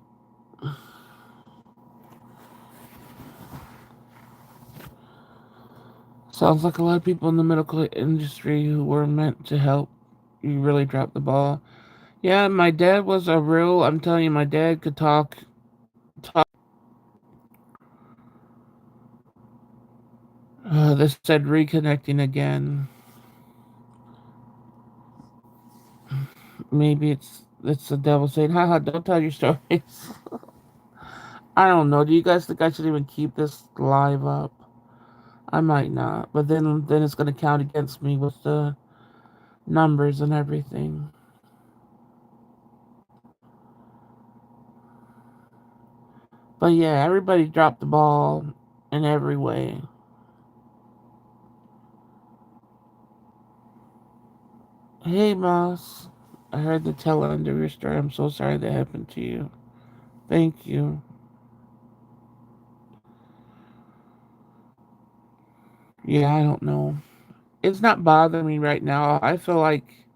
sounds like a lot of people in the medical industry who were meant to help, you really dropped the ball. Yeah, my dad was a real, I'm telling you, my dad could talk. This said reconnecting again. Maybe it's the devil saying, haha, don't tell your stories. I don't know. Do you guys think I should even keep this live up? I might not, but then it's gonna count against me with the numbers and everything. But yeah, everybody dropped the ball in every way. Hey, Moss. I heard the tail end of your story. I'm so sorry that happened to you. Thank you. Yeah, I don't know. It's not bothering me right now. I feel like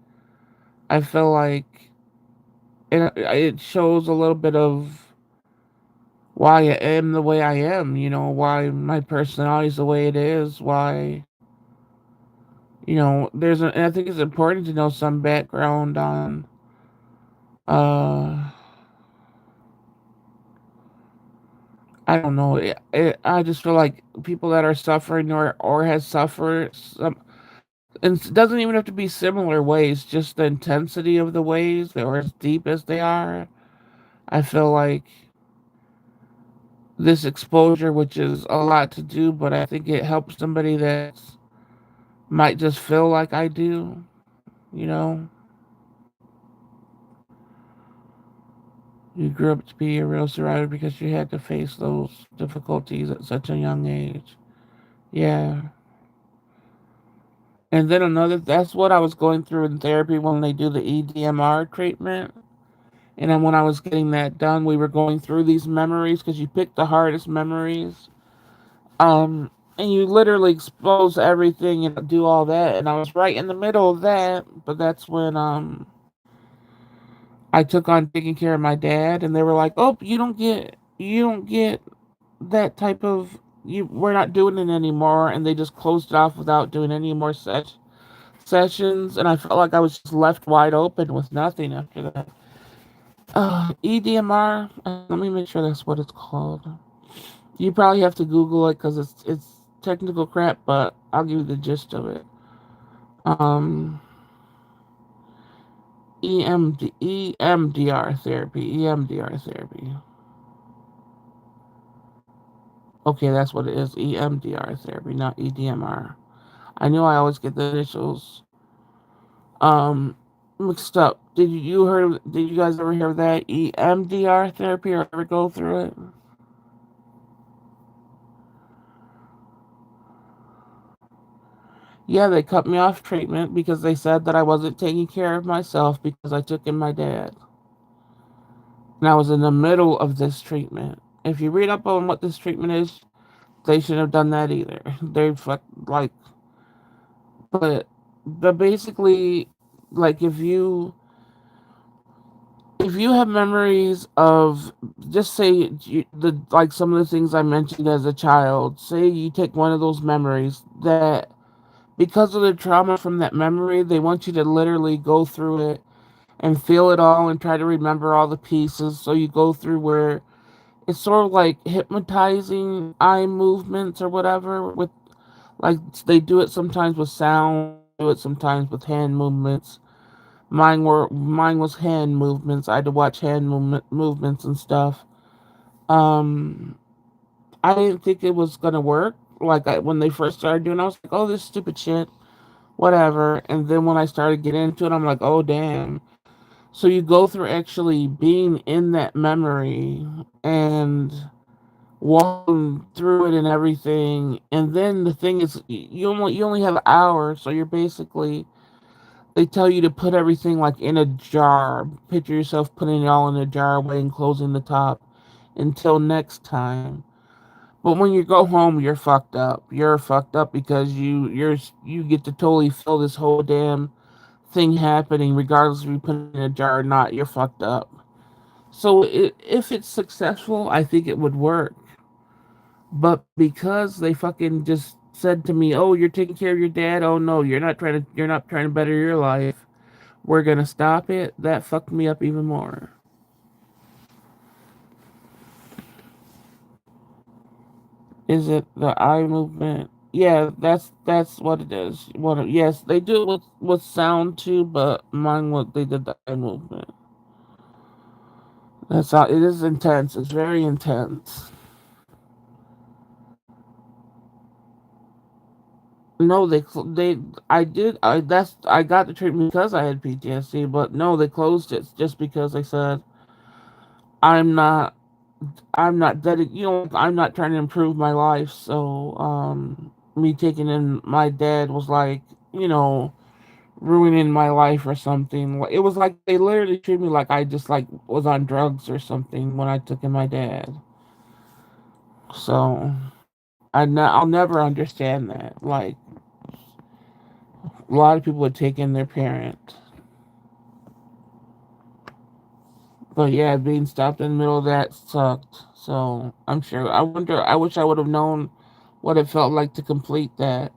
it shows a little bit of why I am the way I am. Why my personality is the way it is. Why and I think it's important to know some background on uh I don't know. I just feel like people that are suffering or has suffered and it doesn't even have to be similar ways, just the intensity of the ways or as deep as they are. I feel like this exposure, which is a lot to do, but I think it helps somebody that might just feel like I do, you know. You grew up to be a real survivor because you had to face those difficulties at such a young age. Yeah. And then that's what I was going through in therapy when they do the EDMR treatment. And then when I was getting that done, we were going through these memories because you pick the hardest memories. And you literally expose everything and do all that. And I was right in the middle of that, but that's when I took on taking care of my dad, and they were like, "Oh, you don't get that type of you. We're not doing it anymore," and they just closed it off without doing any more sessions. And I felt like I was just left wide open with nothing after that. EDMR. Let me make sure that's what it's called. You probably have to Google it because it's technical crap, but I'll give you the gist of it. Um, EMDR therapy. EMDR therapy. Okay, that's what it is. EMDR therapy, not EDMR. I knew I always get the initials um mixed up. Did you guys ever hear of that? EMDR therapy or ever go through it? Yeah, they cut me off treatment because they said that I wasn't taking care of myself because I took in my dad. And I was in the middle of this treatment. If you read up on what this treatment is, they shouldn't have done that either. They fuck like, but basically, like if you have memories of, just say the like some of the things I mentioned as a child, say you take one of those memories that because of the trauma from that memory, they want you to literally go through it and feel it all and try to remember all the pieces. So you go through where it's sort of like hypnotizing eye movements or whatever with like they do it sometimes with sound, do it sometimes with hand movements. Mine was hand movements. I had to watch movements and stuff. Um, I didn't think it was gonna work. When they first started doing, it, I was like, "Oh, this stupid shit, whatever." And then when I started getting into it, I'm like, "Oh, damn." So you go through actually being in that memory and walking through it and everything. And then the thing is, you only have an hour, so you're basically they tell you to put everything like in a jar. Picture yourself putting it all in a jar away and closing the top until next time. But when you go home, you're fucked up. You're fucked up because you get to totally feel this whole damn thing happening, regardless if you put it in a jar or not. You're fucked up. So if it's successful, I think it would work. But because they fucking just said to me, "Oh, you're taking care of your dad. Oh no, you're not trying to better your life. We're gonna stop it." That fucked me up even more. Is it the eye movement? Yeah, that's what it is. Yes, they do it with sound too, but mine what they did the eye movement. That's how it is intense. It's very intense. No, I got the treatment because I had PTSD, but no, they closed it just because they said I'm not I'm not trying to improve my life. So me taking in my dad was like, you know, ruining my life or something. It was like they literally treated me like I just like was on drugs or something when I took in my dad. So I'll never understand that. Like a lot of people would take in their parent. But yeah, being stopped in the middle of that sucked. So I'm sure. I wish I would have known what it felt like to complete that.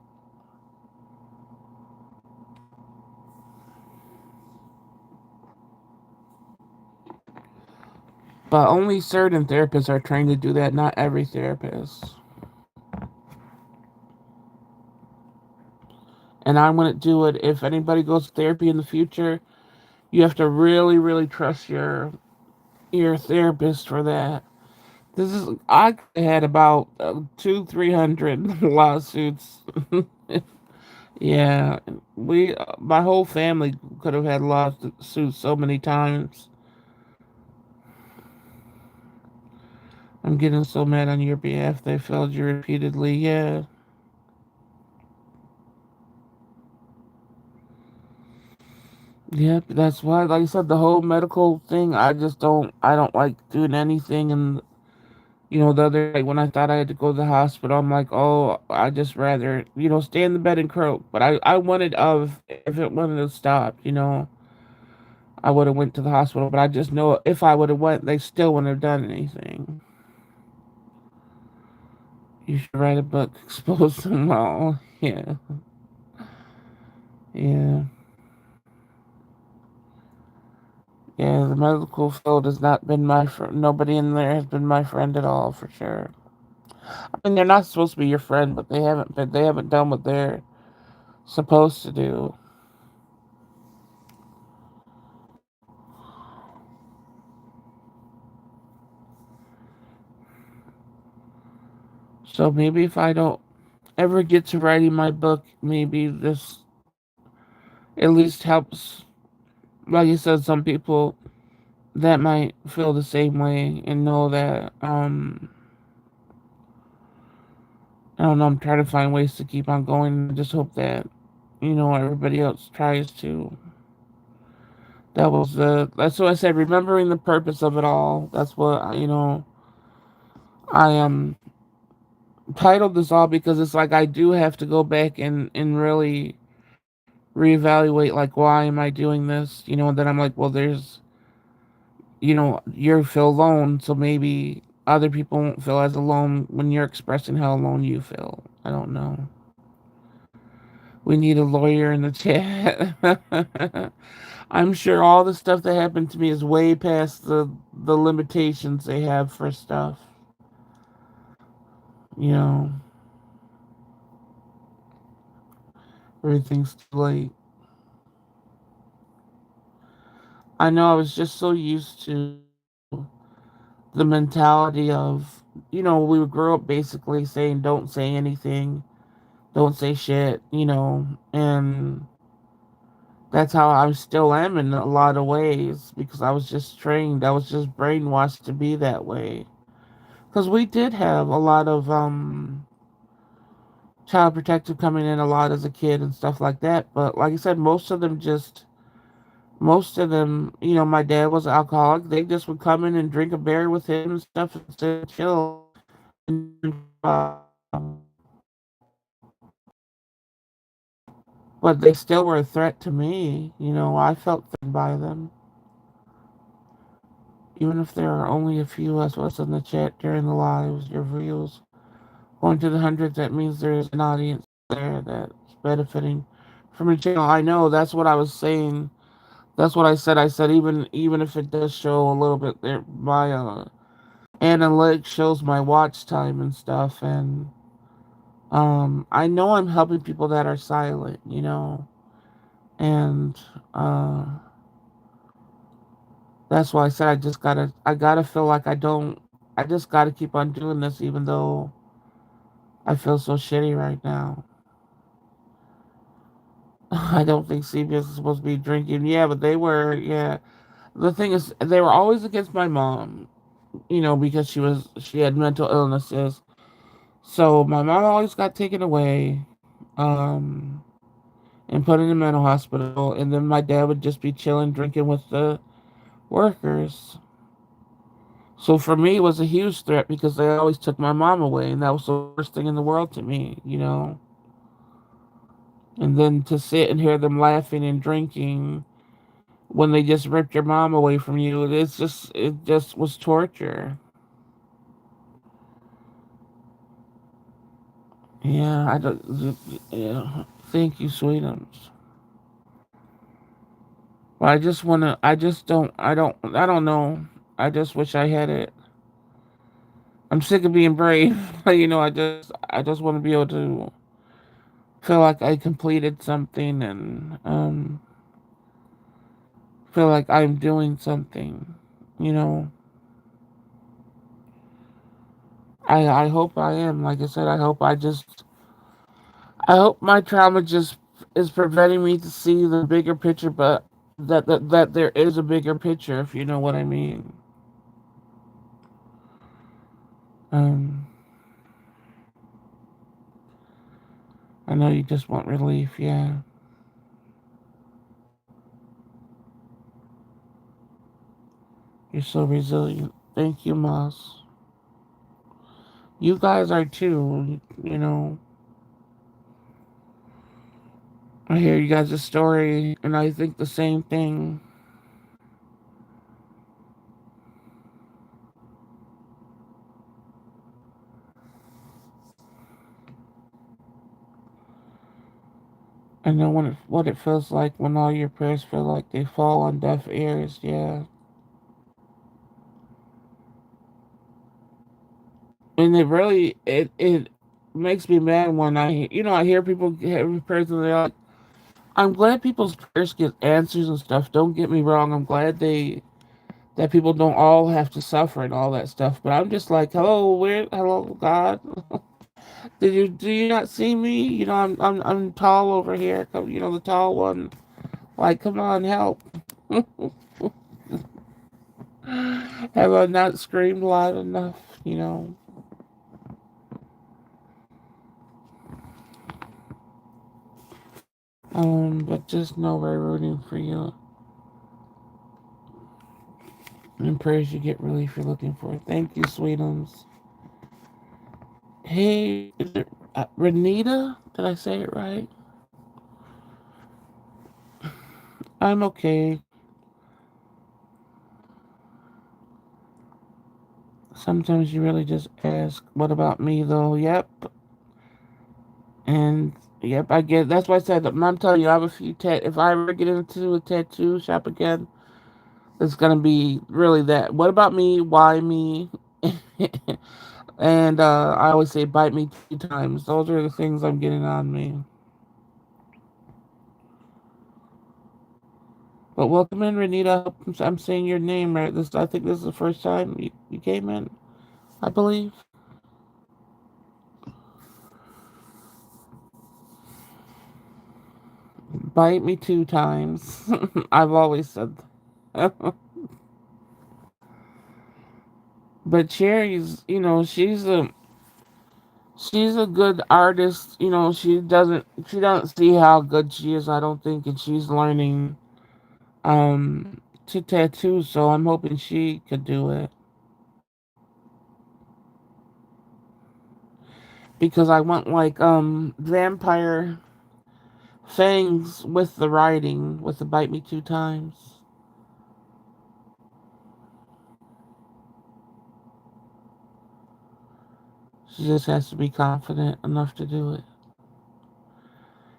But only certain therapists are trained to do that, not every therapist. And I wouldn't do it. If anybody goes to therapy in the future, you have to really, really trust your therapist for that. I had about two, 300 lawsuits. Yeah, my whole family could have had lawsuits so many times. I'm getting so mad on your behalf. They failed you repeatedly. Yeah. Yep, that's why, like I said, the whole medical thing, I don't like doing anything. And, the other night when I thought I had to go to the hospital, I'm like, oh, I just rather, stay in the bed and croak. But I wanted, if it wanted to stop, I would have went to the hospital. But I just know if I would have went, they still wouldn't have done anything. You should write a book, expose them all. Yeah, yeah, yeah. The medical field has not been my friend. Nobody in there has been my friend at all, for sure. I mean, they're not supposed to be your friend, but they haven't been. They haven't done what they're supposed to do. So maybe if I don't ever get to writing my book, maybe this at least helps. Like you said, some people that might feel the same way and know that. I don't know. I'm trying to find ways to keep on going. I just hope that everybody else tries to. That's what I said. Remembering the purpose of it all. That's what I am titled this all because it's like I do have to go back and really reevaluate, like, why am I doing this? And then I'm like, well, you feel alone, so maybe other people won't feel as alone when you're expressing how alone you feel. I don't know. We need a lawyer in the chat. I'm sure all the stuff that happened to me is way past the limitations they have for stuff. You know, everything's too late. I know I was just so used to the mentality of, we grew up basically saying, don't say anything, don't say shit, and that's how I still am in a lot of ways because I was just trained, I was just brainwashed to be that way. Because we did have a lot of child protective coming in a lot as a kid and stuff like that. But like I said, most of them, my dad was an alcoholic. They just would come in and drink a beer with him and stuff and sit chill. And, but they still were a threat to me. I felt threatened by them. Even if there are only a few of us in the chat during the lives, your views going to the hundreds, that means there's an audience there that's benefiting from the channel. I know that's what I was saying. That's what I said. I said even if it does show a little bit there, my analytics shows my watch time and stuff, and I know I'm helping people that are silent, and uh, that's why I said I gotta feel like I just gotta keep on doing this, even though I feel so shitty right now. I don't think CBS is supposed to be drinking. Yeah, but they were. Yeah, the thing is, they were always against my mom. Because she had mental illnesses. So my mom always got taken away, um, and put in a mental hospital, and then my dad would just be chilling, drinking with the workers. So for me, it was a huge threat because they always took my mom away, and that was the worst thing in the world to me. And then to sit and hear them laughing and drinking when they just ripped your mom away from you, it just was torture. Yeah, I don't. Yeah, thank you, Sweetums. But I just wanna. I just don't. I don't. I don't know. I just wish I had it. I'm sick of being brave. I just want to be able to feel like I completed something and feel like I'm doing something. You know. I hope I am. Like I said, I hope my trauma just is preventing me to see the bigger picture, but that there is a bigger picture, if you know what I mean. Um, I know you just want relief, yeah. You're so resilient. Thank you, Moss. You guys are too. You know, I hear you guys' story, and I think the same thing. I know what it feels like when all your prayers feel like they fall on deaf ears. Yeah, and it makes me mad when I hear people have prayers and they're like, I'm glad people's prayers get answers and stuff. Don't get me wrong. I'm glad that people don't all have to suffer and all that stuff. But I'm just like, hello God, do you not see me? I'm tall over here. The tall one. Like, come on, help. Have I not screamed loud enough? You know. But just know we're rooting for you and prayers you get relief you're looking for. Thank you, sweetums. Hey, is it Renita? Did I say it right? I'm okay. Sometimes you really just ask, what about me though? Yep. And yep, I get that's why I said I'm telling you I have a few if I ever get into a tattoo shop again, it's gonna be really that. What about me? Why me? And I always say bite me 2 times. Those are the things I'm getting on me. But welcome in, Renita. I'm saying your name right. I think this is the first time you came in, I believe. Bite me 2 times. I've always said that. But Cherry's, she's a good artist. She doesn't see how good she is, I don't think, and she's learning to tattoo, so I'm hoping she could do it. Because I want like vampire fangs with the writing, with the bite me 2 times. She just has to be confident enough to do it.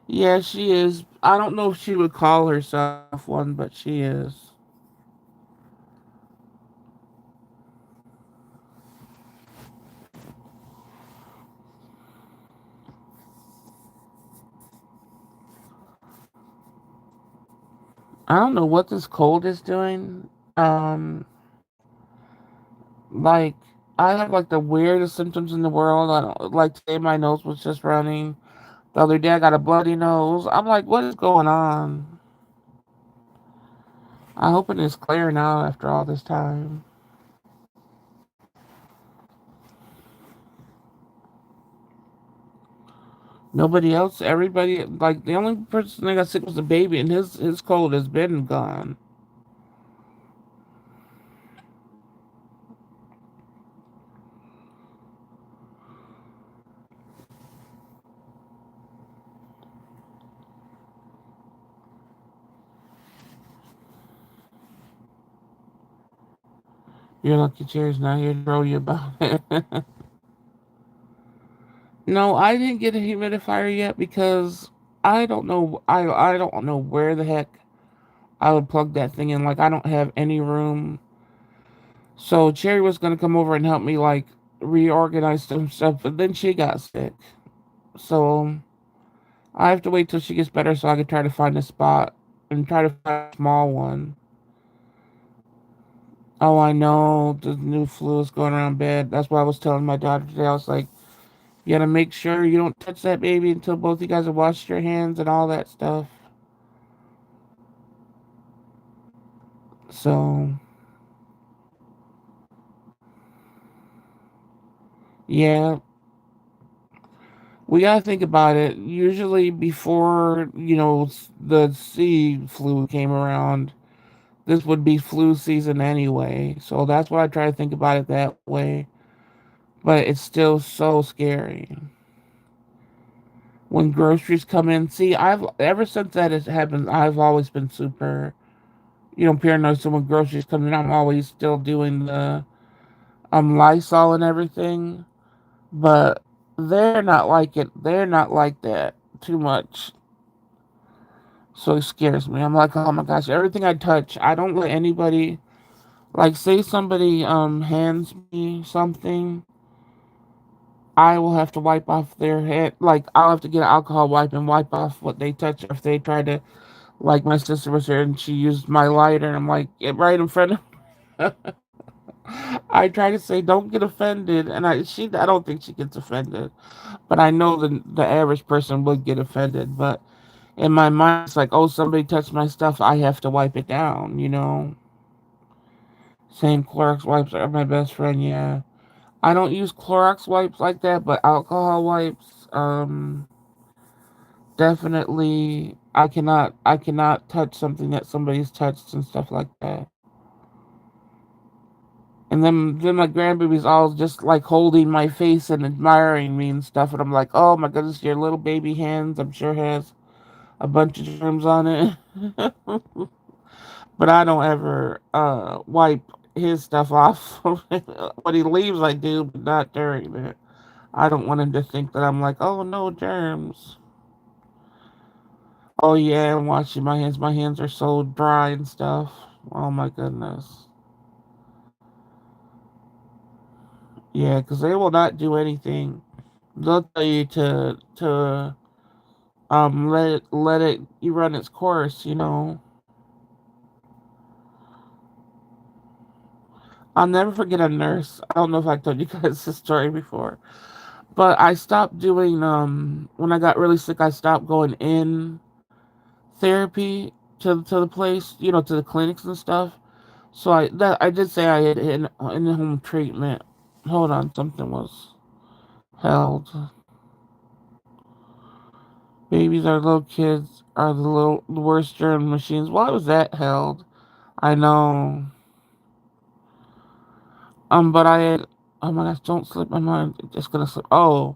Yeah, she is. I don't know if she would call herself one, but she is. I don't know what this cold is doing. Um, like I have like the weirdest symptoms in the world. I don't like today. My nose was just running. The other day I got a bloody nose. I'm like, what is going on? I hope it is clear now after all this time. Nobody else, everybody, like the only person that got sick was the baby, and his cold has been gone. Your lucky chair's not here to throw you about it. No, I didn't get a humidifier yet because I don't know. I don't know where the heck I would plug that thing in. Like I don't have any room. So Cherry was gonna come over and help me like reorganize some stuff, but then she got sick. So I have to wait till she gets better so I can try to find a spot and try to find a small one. Oh, I know the new flu is going around bad. That's why I was telling my daughter today. I was like, you gotta make sure you don't touch that baby until both you guys have washed your hands and all that stuff. So, yeah, we gotta think about it. Usually, before the sea flu came around, this would be flu season anyway. So that's what I try to think about it that way. But it's still so scary when groceries come in. See, I've ever since that has happened, I've always been super, paranoid. So when groceries come in, I'm always still doing the Lysol and everything. But they're not like it. They're not like that too much. So it scares me. I'm like, oh my gosh, everything I touch, I don't let anybody, like, say somebody hands me something, I will have to wipe off their head. Like, I'll have to get an alcohol wipe and wipe off what they touch. If they try to, like, my sister was here and she used my lighter, and I'm like, right in front of I try to say, don't get offended, and I don't think she gets offended, but I know the average person would get offended. But in my mind, it's like, oh, somebody touched my stuff, I have to wipe it down. Same Clorox wipes are my best friend. Yeah, I don't use Clorox wipes like that, but alcohol wipes, definitely. I cannot touch something that somebody's touched and stuff like that. And then my grandbaby's all just like holding my face and admiring me and stuff. And I'm like, oh my goodness, your little baby hands, I'm sure has a bunch of germs on it. But I don't ever wipe his stuff off. When he leaves, I do, but not during it. I don't want him to think that I'm like, oh no, germs. Oh yeah, I'm washing my hands. My hands are so dry and stuff. Oh my goodness. Yeah, because they will not do anything. They'll tell you to let it you run its course. I'll never forget a nurse. I don't know if I told you guys this story before, but I stopped doing when I got really sick. I stopped going in therapy to the place, to the clinics and stuff. So I did say I had in home treatment. Hold on, something was held. Babies are little kids are the worst germ machines. Why was that held? I know. But I had. Oh my gosh! Don't slip my mind. It's just gonna slip. Oh,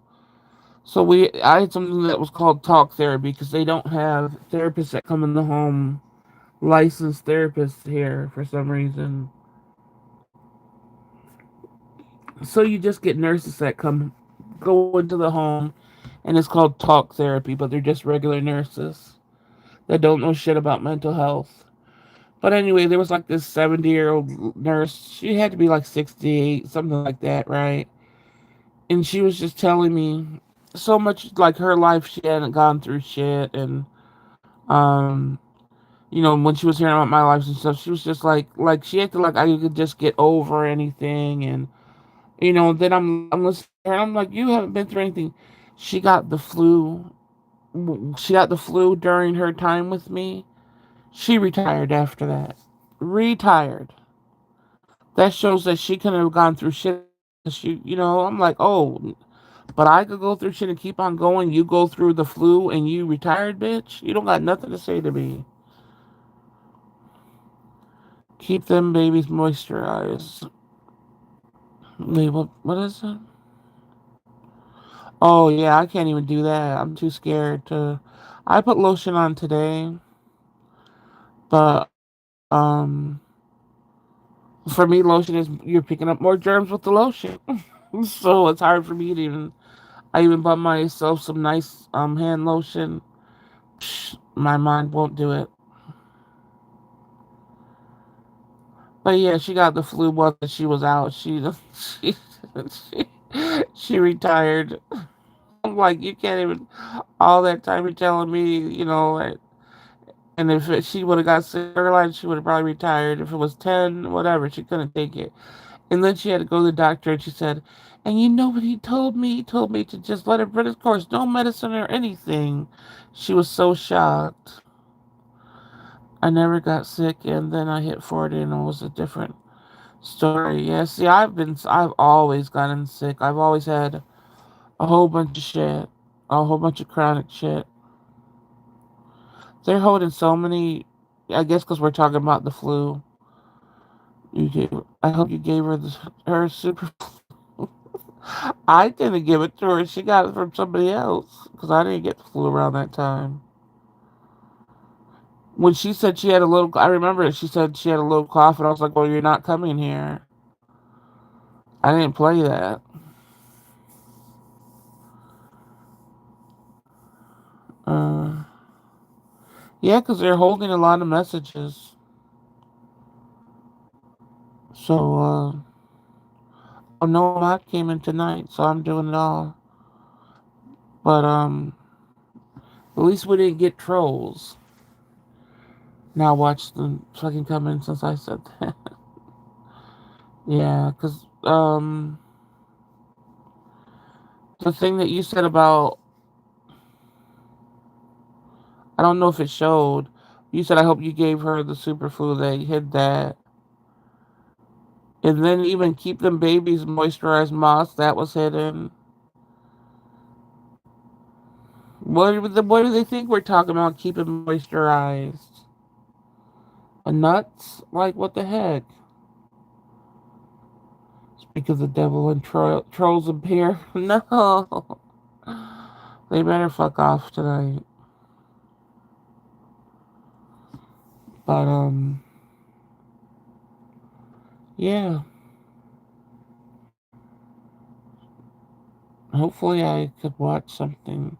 so I had something that was called talk therapy because they don't have therapists that come in the home, licensed therapists here for some reason. So you just get nurses that go into the home, and it's called talk therapy, but they're just regular nurses that don't know shit about mental health. But anyway, there was like this 70-year-old nurse. She had to be like 68, something like that, right? And she was just telling me so much like her life. She hadn't gone through shit, and um, when she was hearing about my life and stuff, she was just like she acted like I could just get over anything, and then I'm listening to her, and I'm like, you haven't been through anything. She got the flu. She got the flu during her time with me. She retired after that. Retired. That shows that she couldn't have gone through shit. I'm like, oh, but I could go through shit and keep on going. You go through the flu and you retired, bitch. You don't got nothing to say to me. Keep them babies moisturized. Wait, what is it? Oh yeah, I can't even do that. I'm too scared to. I put lotion on today, but um, for me, lotion is you're picking up more germs with the lotion, so it's hard for me to even. I even bought myself some nice hand lotion. Psh, my mind won't do it. But yeah, she got the flu while she was out. She she retired. I'm like, you can't even all that time you're telling me, like, and if she would have got sick earlier, she would have probably retired. If it was 10, whatever, she couldn't take it. And then she had to go to the doctor, and she said, and you know what he told me? He told me to just let it run its course, no medicine or anything. She was so shocked. I never got sick, and then I hit 40, and it was a different story. Yeah, see, I've always gotten sick. I've always had a whole bunch of shit, a whole bunch of chronic shit. They're holding so many. I guess because we're talking about the flu. I hope you gave her her super. I didn't give it to her. She got it from somebody else because I didn't get the flu around that time. When she said she had a little, I remember it. She said she had a little cough, and I was like, "Well, you're not coming here." I didn't play that. Uh, yeah, because they're holding a lot of messages. So, oh no, Matt came in tonight, so I'm doing it all. But at least we didn't get trolls. Now watch them fucking come in since I said that. Yeah, because the thing that you said about, I don't know if it showed. You said I hope you gave her the superfood. They hid that. And then even keep them babies moisturized moss, that was hidden. What do they think we're talking about? Keep it moisturized. Nuts? Like what the heck? Speak of the devil and trolls appear. No, they better fuck off tonight. But yeah. Hopefully I could watch something.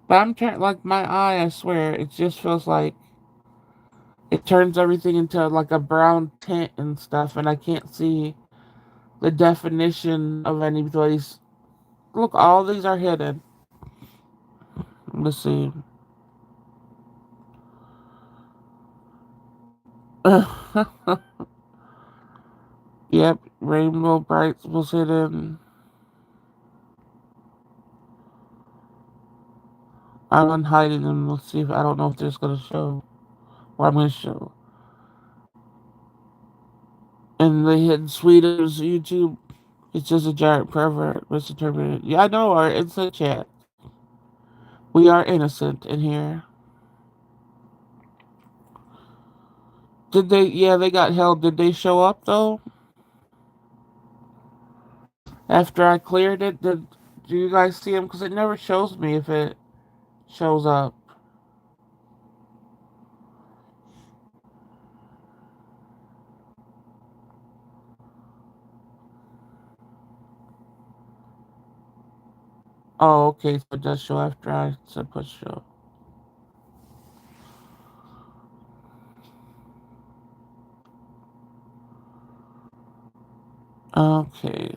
But I'm trying, like my eye, I swear, it just feels like it turns everything into like a brown tint and stuff, and I can't see the definition of anybody's. Look, all these are hidden. Let's see. Yep, Rainbow Brights was hidden. I'm unhiding them. Let's see if I don't know if there's gonna show. What I'm gonna show. And the hidden Sweeters YouTube. It's just a giant pervert misinterpreted. Yeah, I know our instant chat. We are innocent in here. Did they? Yeah, they got held. Did they show up though? After I cleared it, do you guys see them? Because it never shows me if it shows up. Oh, okay. So it does show after I said push show. Okay.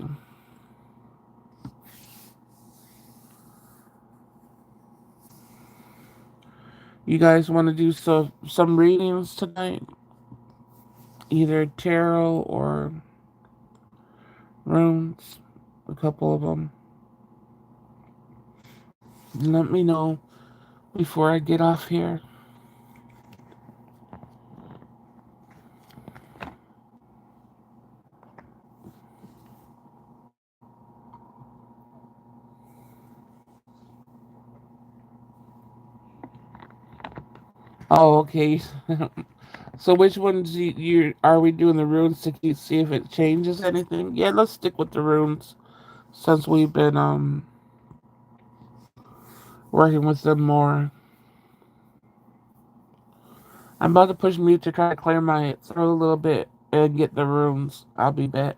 You guys want to do some readings tonight? Either tarot or runes. A couple of them. Let me know before I get off here. Oh, okay. So which ones are we doing the runes to see if it changes anything? Yeah, let's stick with the runes since we've been working with them more. I'm about to push mute to try to clear my throat a little bit and get the runes. I'll be back.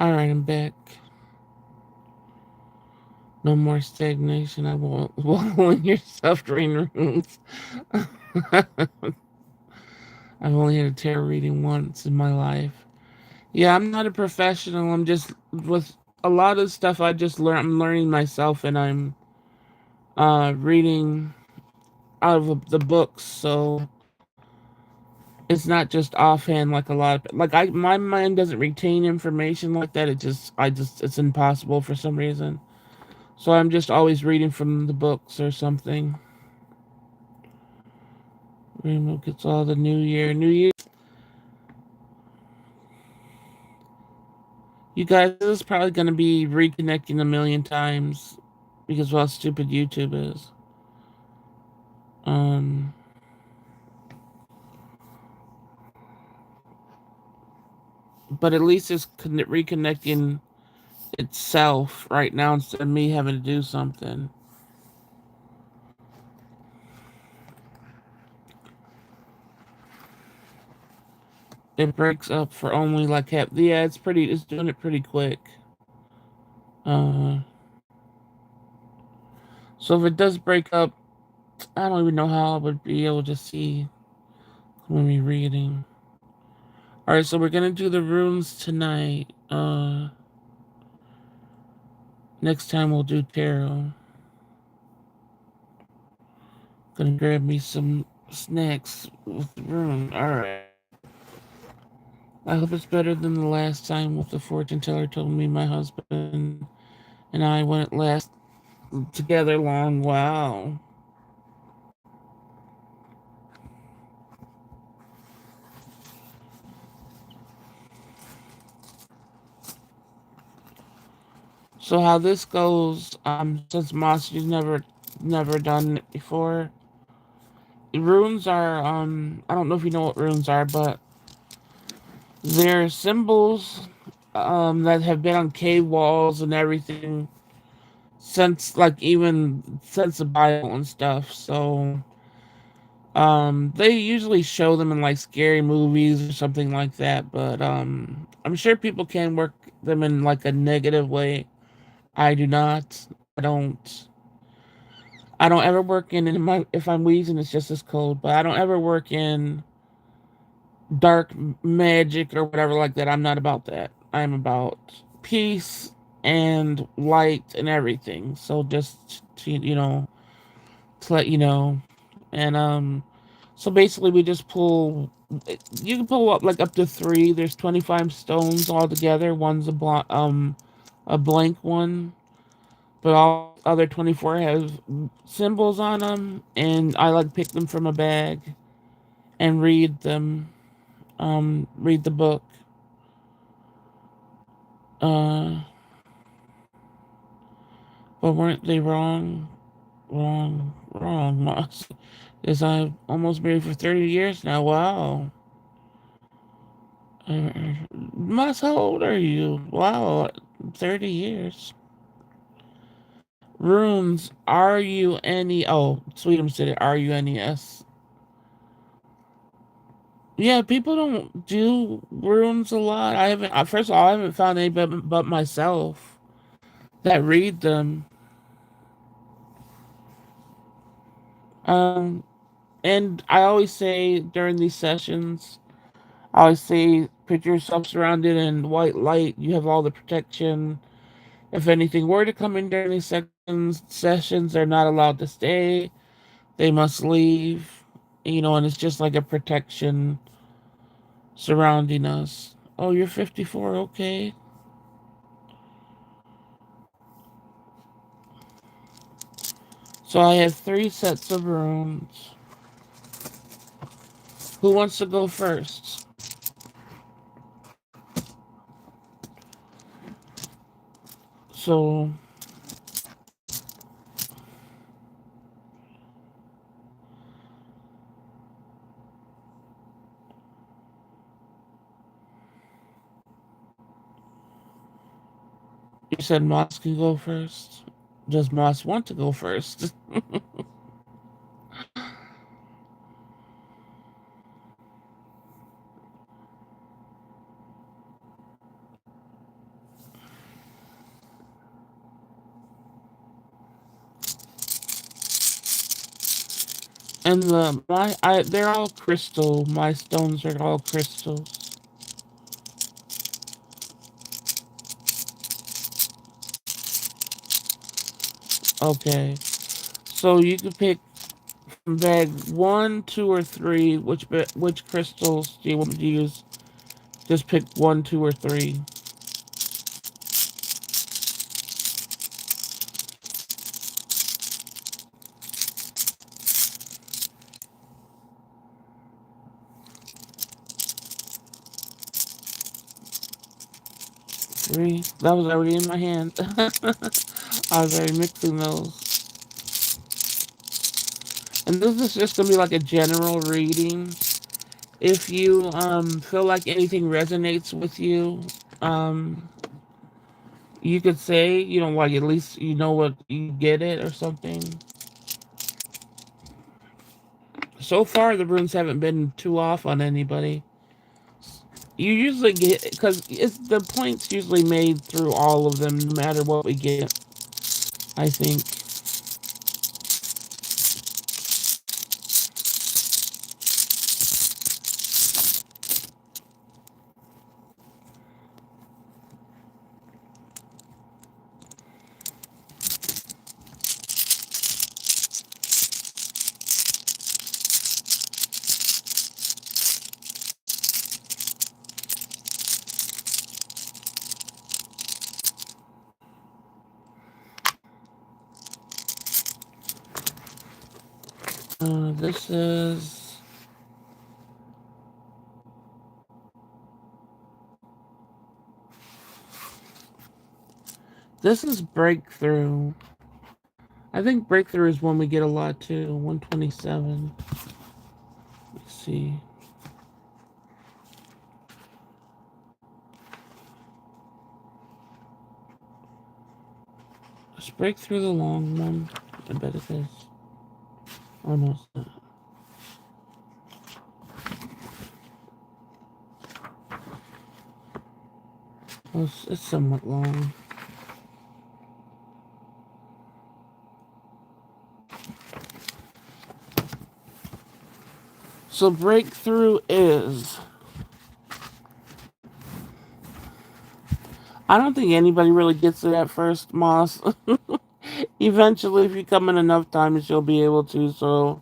All right, I'm back. No more stagnation. I won't wallow in your suffering rooms. I've only had a tarot reading once in my life. Yeah, I'm not a professional. I'm just with a lot of stuff I just learn. I'm learning myself, and I'm reading out of the books. So it's not just offhand like a lot of like I my mind doesn't retain information like that. It's impossible for some reason. So I'm just always reading from the books or something. Rainbow gets all the New Year. New Year. You guys, this is probably going to be reconnecting a million times because of how stupid YouTube is. Um, but at least it's reconnecting itself right now instead of me having to do something. It breaks up for only like half. Yeah, it's doing it pretty quick. Uh, so if it does break up, I don't even know how I would be able to see when we reading. All right, so we're gonna do the runes tonight. Next time we'll do tarot. Gonna grab me some snacks with the rune. All right. I hope it's better than the last time with the fortune teller told me my husband and I wouldn't last together long. Wow. So how this goes, since Moss you've never done it before. Runes are I don't know if you know what runes are, but they're symbols that have been on cave walls and everything since like even since the Bible and stuff. So they usually show them in like scary movies or something like that, but I'm sure people can work them in like a negative way. I do not. I don't I don't ever work in my if I'm wheezing it's just as cold, but I don't ever work in dark magic or whatever like that. I'm not about that. I'm about peace and light and everything. So just to, to let you know. And so basically we just pull you can pull up like up to 3. There's 25 stones altogether. One's a blank one, but all other 24 have symbols on them, and I like pick them from a bag and read them. Read the book. Uh, but weren't they wrong? Wrong, Moss. Because I've almost married for 30 years now. Wow. Moss, how old are you? Wow, 30 years. Runes, R-U-N-E. Oh, Sweetums said it, R-U-N-E-S. Yeah, people don't do runes a lot. I haven't, first of all, I haven't found anybody but myself that read them. Um, and I always say during these sessions, I always say put yourself surrounded in white light. You have all the protection. If anything were to come in during these sessions, they're not allowed to stay. They must leave. And it's just like a protection surrounding us. Oh, you're 54, okay. So I have 3 sets of runes. Who wants to go first? So you said Moss can go first. Does Moss want to go first? And they're all crystal. My stones are all crystals. Okay. So you can pick from bag one, two, or three. Which crystals do you want me to use? Just pick one, two, or three. 3. That was already in my hand. I was already mixing those. And this is just gonna be like a general reading. If you feel like anything resonates with you, um you could say, like at least you know what you get it or something. So far the runes haven't been too off on anybody. You usually get because it's the points usually made through all of them, no matter what we get. I think. This is breakthrough. I think breakthrough is one we get a lot too. 127. Let's see. Let's break through the long one. I bet it is. Oh no, it's not. Oh, it's somewhat long. So breakthrough is. I don't think anybody really gets it at first, Moss. Eventually, if you come in enough times, you'll be able to. So,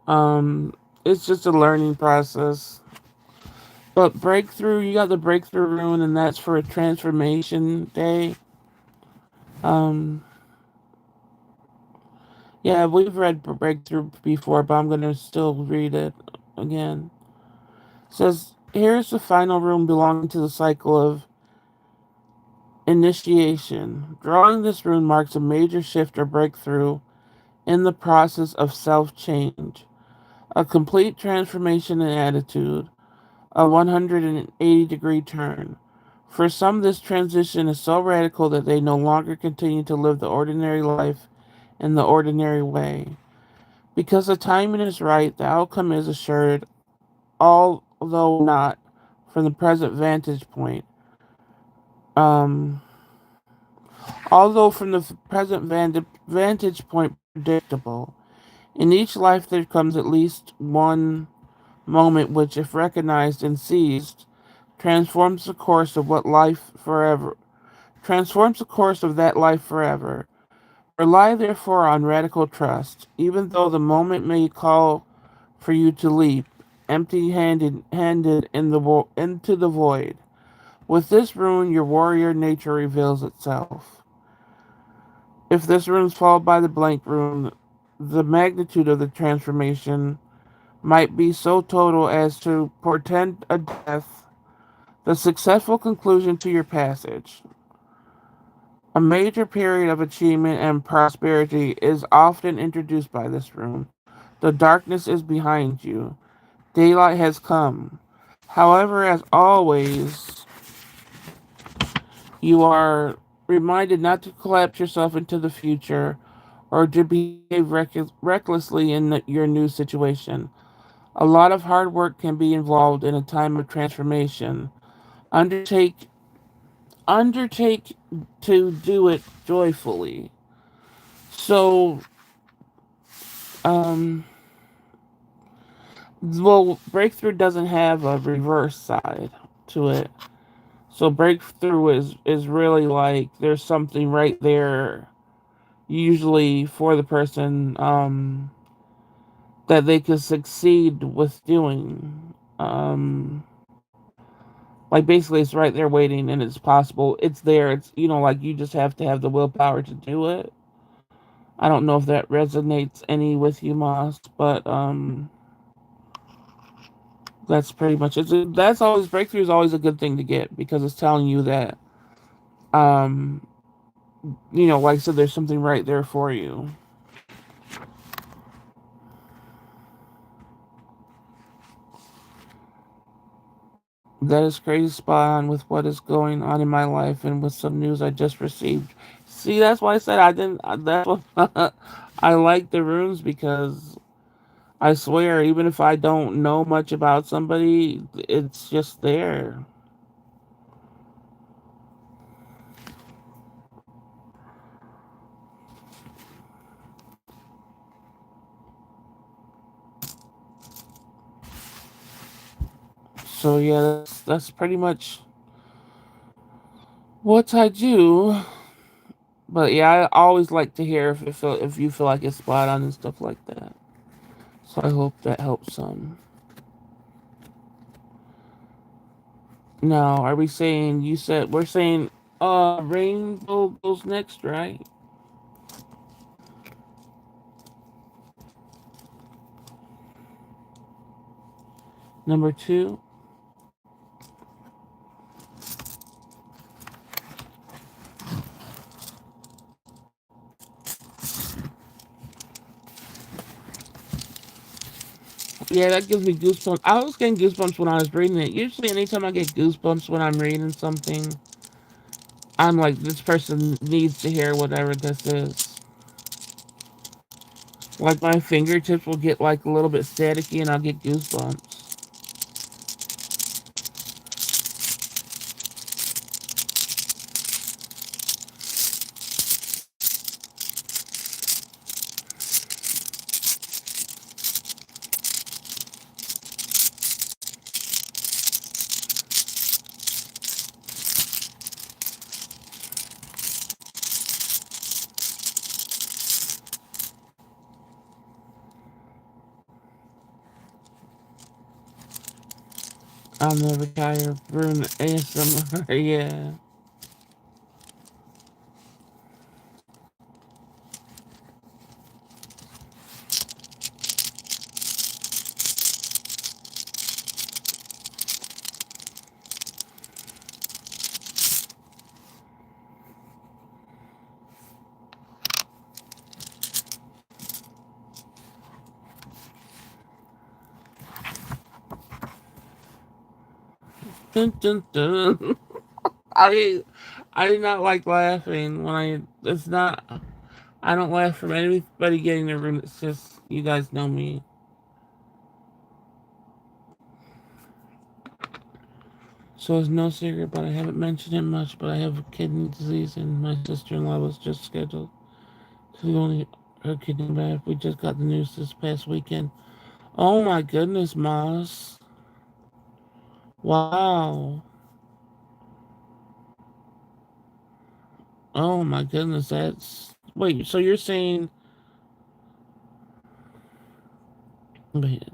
um, it's just a learning process. But breakthrough, you got the breakthrough rune, and that's for a transformation day. Um, yeah, we've read breakthrough before, but I'm gonna still read it again. It says, "Here's the final rune belonging to the cycle of initiation. Drawing this rune marks a major shift or breakthrough in the process of self-change, a complete transformation in attitude, a 180-degree turn. For some, this transition is so radical that they no longer continue to live the ordinary life in the ordinary way. Because the timing is right, the outcome is assured, although not from the present vantage point. Um, although from the present vantage point predictable. In each life there comes at least one moment which, if recognized and seized, transforms the course of what life forever transforms the course of that life forever. Rely therefore on radical trust, even though the moment may call for you to leap, empty handed into the void. With this rune, your warrior nature reveals itself. If this rune is followed by the blank rune, the magnitude of the transformation might be so total as to portend a death, the successful conclusion to your passage. A major period of achievement and prosperity is often introduced by this rune. The darkness is behind you. Daylight has come. However, as always, you are reminded not to collapse yourself into the future or to behave recklessly in your new situation. A lot of hard work can be involved in a time of transformation. Undertake undertake to do it joyfully. So, um Well, breakthrough doesn't have a reverse side to it. So breakthrough is really like there's something right there, usually for the person, that they could succeed with doing. Like basically, it's right there waiting, and it's possible. It's there. It's like you just have to have the willpower to do it. I don't know if that resonates any with you, Moss, but that's pretty much it. That's always breakthrough is always a good thing to get because it's telling you that um like I said, there's something right there for you. That is crazy spot on with what is going on in my life and with some news I just received. See, that's why I said I didn't. That's what I like the rooms because I swear, even if I don't know much about somebody, it's just there. So yeah, that's pretty much what I do. But yeah, I always like to hear if you feel like it's spot on and stuff like that. So I hope that helps some. Now, are we saying you said we're saying Rainbow goes next, right? Number two. Yeah, that gives me goosebumps. I was getting goosebumps when I was reading it. Usually, anytime I get goosebumps when I'm reading something, I'm like, this person needs to hear whatever this is. Like my fingertips will get like a little bit staticky, and I'll get goosebumps. I'll never tire of Bruno ASMR. Yeah. Dun, dun, dun. I I do not like laughing when I. It's not. I don't laugh from anybody getting in the room. It's just you guys know me. So it's no secret, but I haven't mentioned it much. But I have kidney disease, and my sister-in-law was just scheduled to go on her kidney back. We just got the news this past weekend. Oh my goodness, Moss! Wow. Oh my goodness, that's wait. So you're saying wait?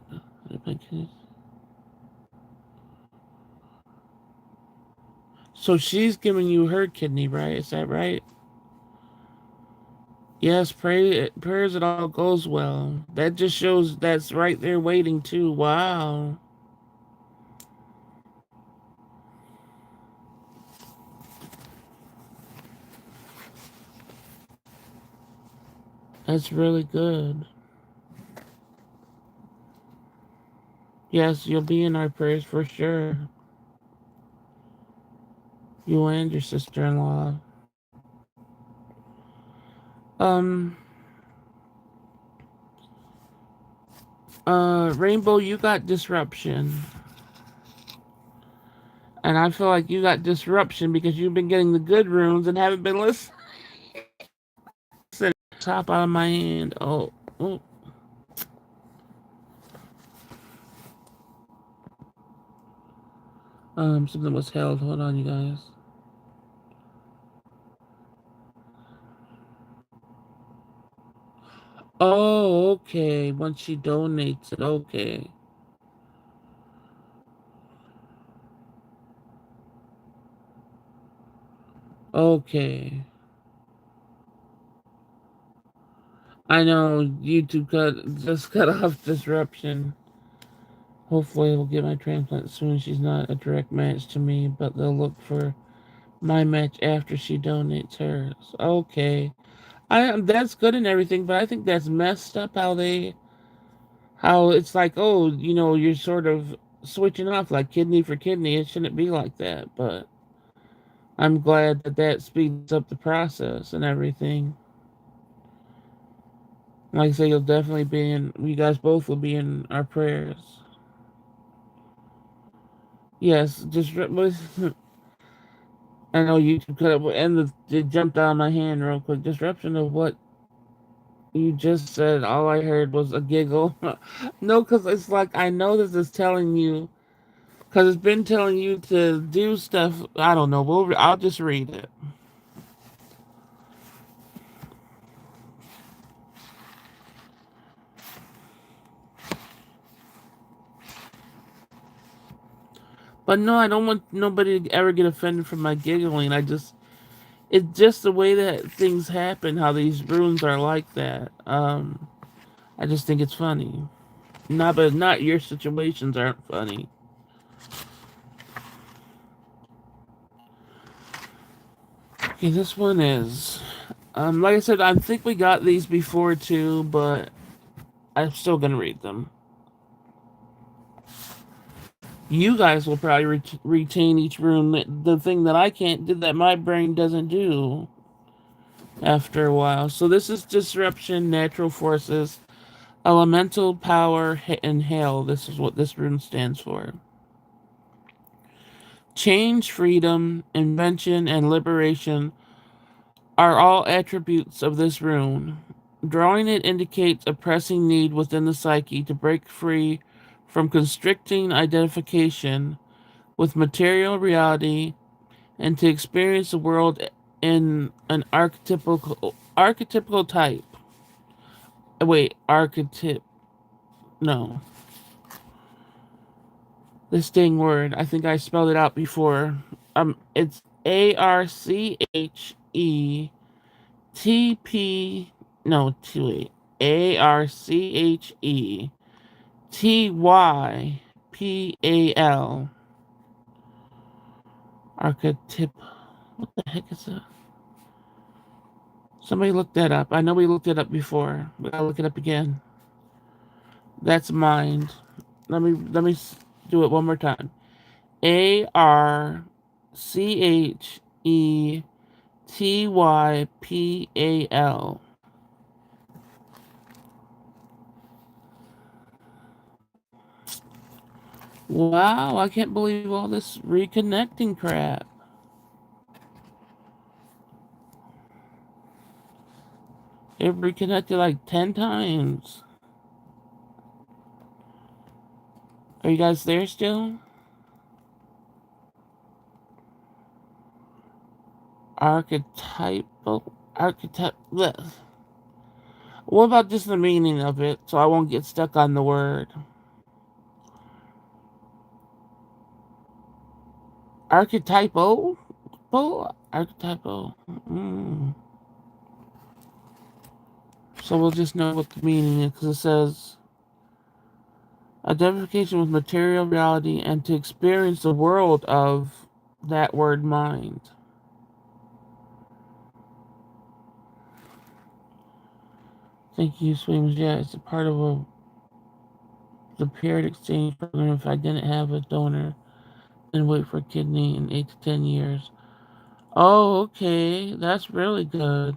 So she's giving you her kidney, right? Is that right? Yes, prayers it all goes well. That just shows that's right there waiting too. Wow. That's really good. Yes, you'll be in our prayers for sure. You and your sister-in-law. Um, Rainbow, you got disruption. And I feel like you got disruption because you've been getting the good rooms and haven't been listening. Top out of my hand. Oh, oh. Something was held. Hold on, you guys. Oh, okay. Once she donates it, okay. Okay. I know YouTube cut off disruption. Hopefully we'll get my transplant soon. She's not a direct match to me, but they'll look for my match after she donates hers. Okay. That's good and everything, but I think that's messed up how it's like, oh, you're sort of switching off like kidney for kidney. It shouldn't be like that, but I'm glad that that speeds up the process and everything. Like I say, you'll definitely be in. You guys both will be in our prayers. Yes, just I know YouTube cut up and it jumped out of my hand real quick. Disruption of what you just said. All I heard was a giggle. No, because it's like I know this is telling you because it's been telling you to do stuff. I don't know. I'll just read it. But no, I don't want nobody to ever get offended from my giggling. It's just the way that things happen, how these runes are like that. I just think it's funny. But not your situations aren't funny. Okay, this one is. Like I said, I think we got these before too, but I'm still gonna read them. You guys will probably retain each rune. The thing that I can't do, that my brain doesn't do after a while. So this is disruption, natural forces, elemental power, and hail. This is what this rune stands for. Change, freedom, invention, and liberation are all attributes of this rune. Drawing it indicates a pressing need within the psyche to break free from constricting identification with material reality and to experience the world in an archetypical type. Wait, archetype. No. This dang word. I think I spelled it out before. It's ARCHETP. No, wait. ARCHETYPAL. Archetype. What the heck is that? Somebody look that up. I know we looked it up before, but I'll look it up again. That's mind. Let me do it one more time. ARCHETYPAL. Wow, I can't believe all this reconnecting crap. It reconnected like 10 times. Are you guys there still? Archetypal. Archetype. Bleh. What about just the meaning of it so I won't get stuck on the word? Archetypal? Archetypal. So we'll just know what the meaning is because it says identification with material reality and to experience the world of that word mind. Thank you, Swims. Yeah, it's a part of the paired exchange program. If I didn't have a donor, then wait for a kidney in 8 to 10 years. Oh, okay. That's really good.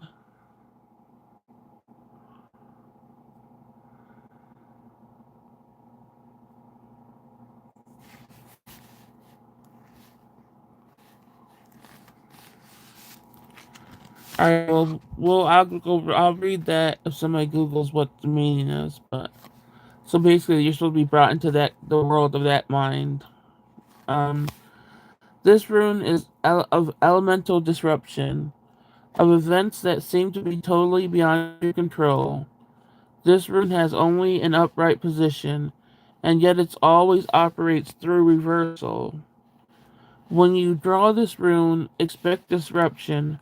All right. Well, I'll read that if somebody Googles what the meaning is. But so basically, you're supposed to be brought into the world of that mind. Um, This rune is of elemental disruption, of events that seem to be totally beyond your control. This rune has only an upright position, and yet it always operates through reversal. When you draw this rune, expect disruption,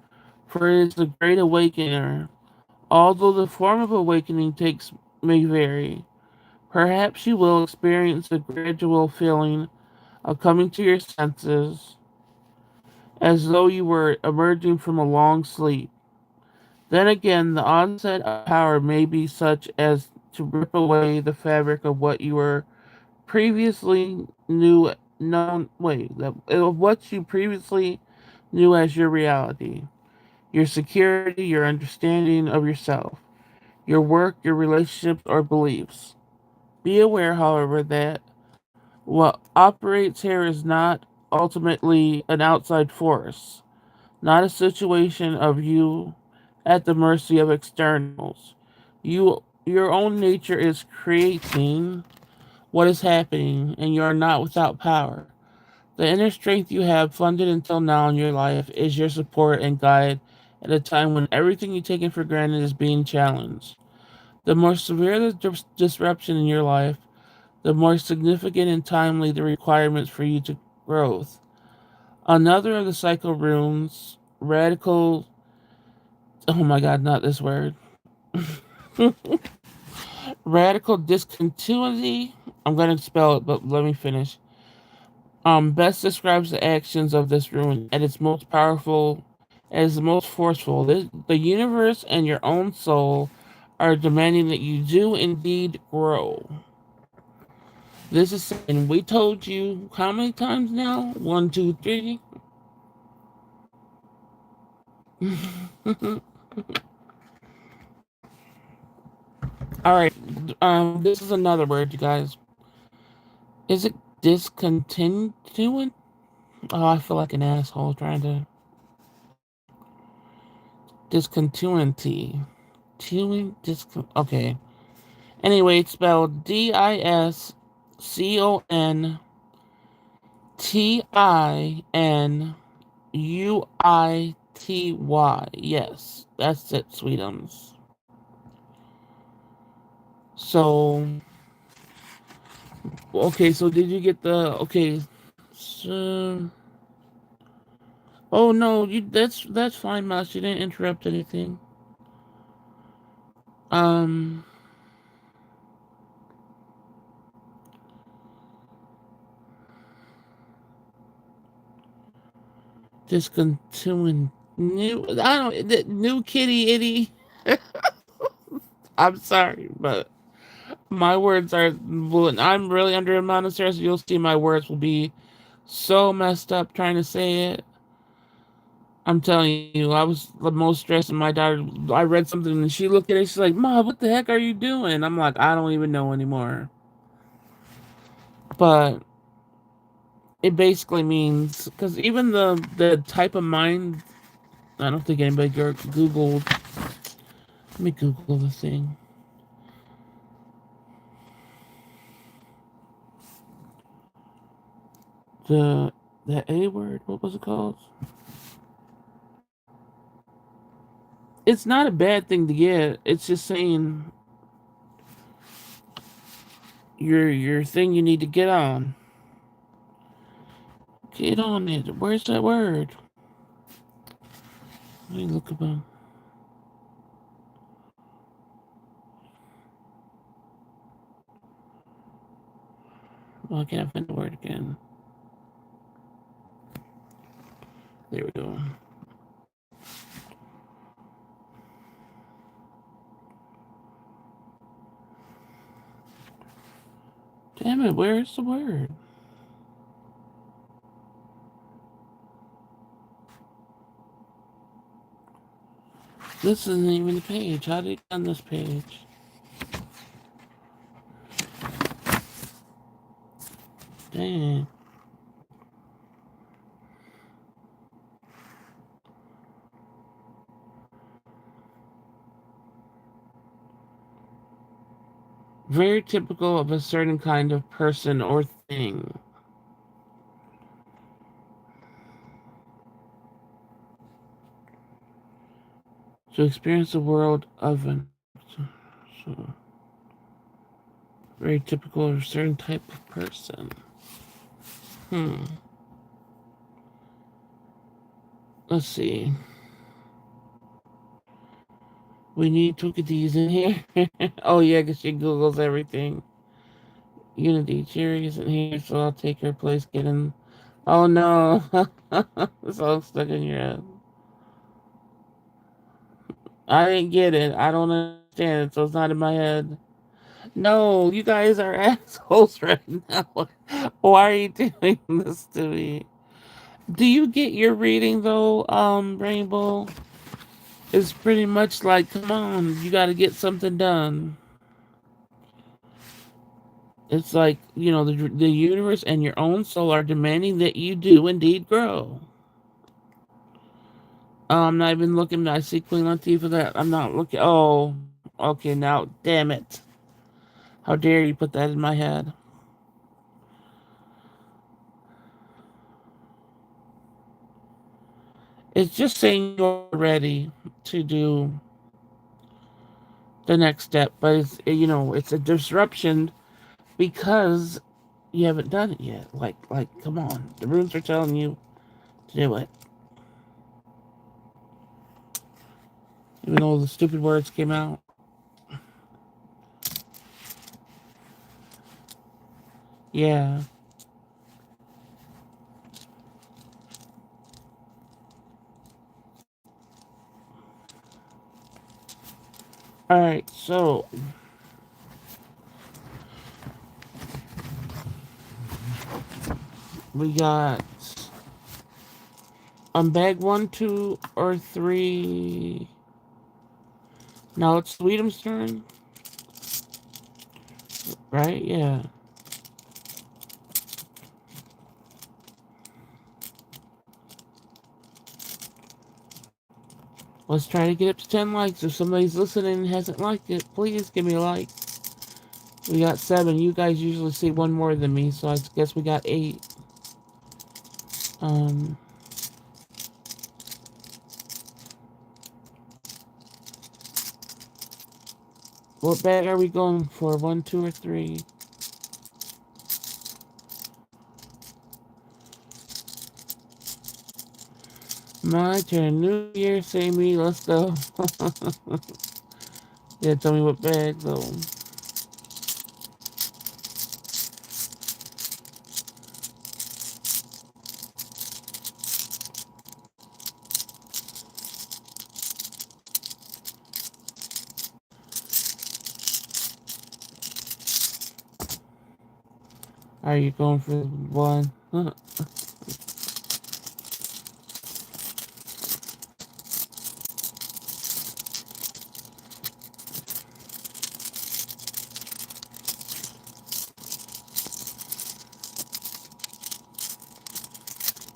for it is the great awakener. Although the form of awakening takes may vary, perhaps you will experience a gradual feeling of coming to your senses, as though you were emerging from a long sleep. Then again, the onset of power may be such as to rip away the fabric of what you were previously knew known wait of what you previously knew as your reality, your security, your understanding of yourself, your work, your relationships or beliefs. Be aware, however, that what operates here is not ultimately an outside force, not a situation of you at the mercy of externals. Your own nature is creating what is happening, and you are not without power. The inner strength you have funded until now in your life is your support and guide at a time when everything you taken for granted is being challenged. The more severe the disruption in your life, the more significant and timely the requirements for you to growth. Another of the cycle runes, radical. Oh my God, not this word. Radical discontinuity. I'm going to spell it, but let me finish. Best describes the actions of this rune at its most powerful, as the most forceful. The universe and your own soul are demanding that you do indeed grow. This is saying we told you how many times now? One, two, three. All right. This is another word, you guys. Is it discontinuant? Oh, I feel like an asshole trying to discontinuity. Okay. Anyway, it's spelled Discontinuity. Yes, that's it, Sweetums. So, okay, so did you get the okay? So, oh no, that's fine, Mouse. You didn't interrupt anything. Um, discontinuing new. I don't new kitty itty. I'm sorry, but my words are. Well, I'm really under a amount of stress. You'll see my words will be so messed up trying to say it. I'm telling you, I was the most stressed. And my daughter, I read something and she looked at it. She's like, "Mom, what the heck are you doing?" I'm like, "I don't even know anymore." But it basically means because even the type of mind, I don't think anybody Googled. Let me Google the thing. The the A word. What was it called? It's not a bad thing to get. It's just saying your thing you need to get on. Get on it. Where's that word? Let me look about. Oh, I can't find the word again. There we go. Damn it, where's the word? This isn't even the page. How did it get on this page? Dang. Very typical of a certain kind of person or thing. To experience the world of an so very typical of a certain type of person. Hmm. Let's see. We need Twicketies in here. Oh yeah, because she Googles everything. Unity, Cherry isn't here, so I'll take her place getting. Oh no. It's all stuck in your head. I didn't get it. I don't understand it, so it's not in my head. No, you guys are assholes right now. Why are you doing this to me? Do you get your reading though, Rainbow? It's pretty much like, come on, you gotta get something done. It's like, the universe and your own soul are demanding that you do indeed grow. I'm not even looking. I see Queen Latifah that. I'm not looking. Oh, okay, now, damn it. How dare you put that in my head? It's just saying you're ready to do the next step, but it's a disruption because you haven't done it yet. Like, come on. The runes are telling you to do it. Even though the stupid words came out. Yeah. Alright, so we got on bag 1, 2, or 3. Now it's Sweetum's turn, right? Yeah. Let's try to get up to 10 likes. If somebody's listening and hasn't liked it, please give me a like. We got 7. You guys usually see one more than me, so I guess we got 8. Um, what bag are we going for? 1, 2, or 3? My turn. New year, same me. Let's go. Yeah, tell me what bag though. Are you going for 1?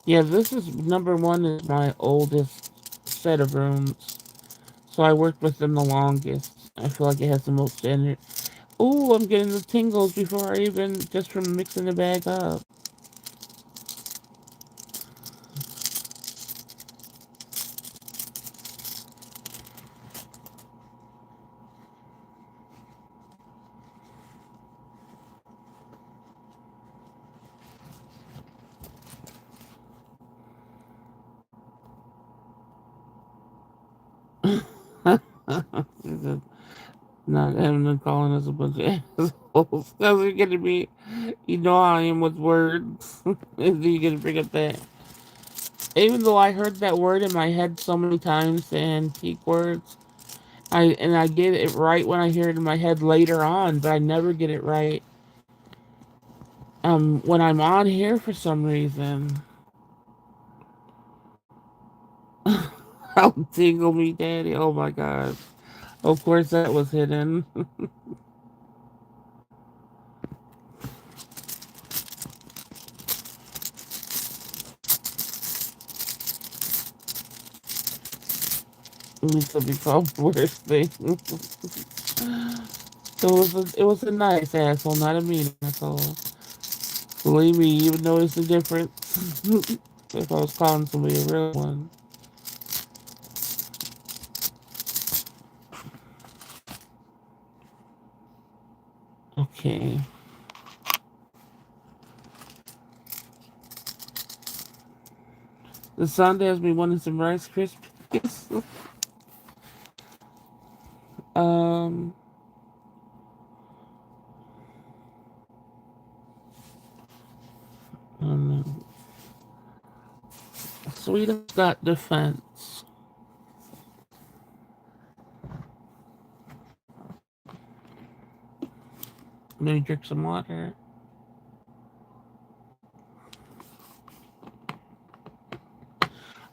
Yeah, this is number 1 is my oldest set of rooms. So I worked with them the longest. I feel like it has the most energy. Ooh, I'm getting the tingles before I even, just from mixing the bag up. Not having them calling us a bunch of assholes. Because you're gonna be, how I am with words. You're gonna bring up that. Even though I heard that word in my head so many times, the antique words, I get it right when I hear it in my head later on, but I never get it right. When I'm on here for some reason. I'll tingle me, daddy. Oh my god. Of course that was hidden. This will become worst thing. It was a nice asshole, not a mean asshole. Believe me, you would notice the difference if I was calling somebody a real one. Okay. The Sunday has me wanting some Rice Krispies. um, um, Sweetest got defense. Let me drink some water.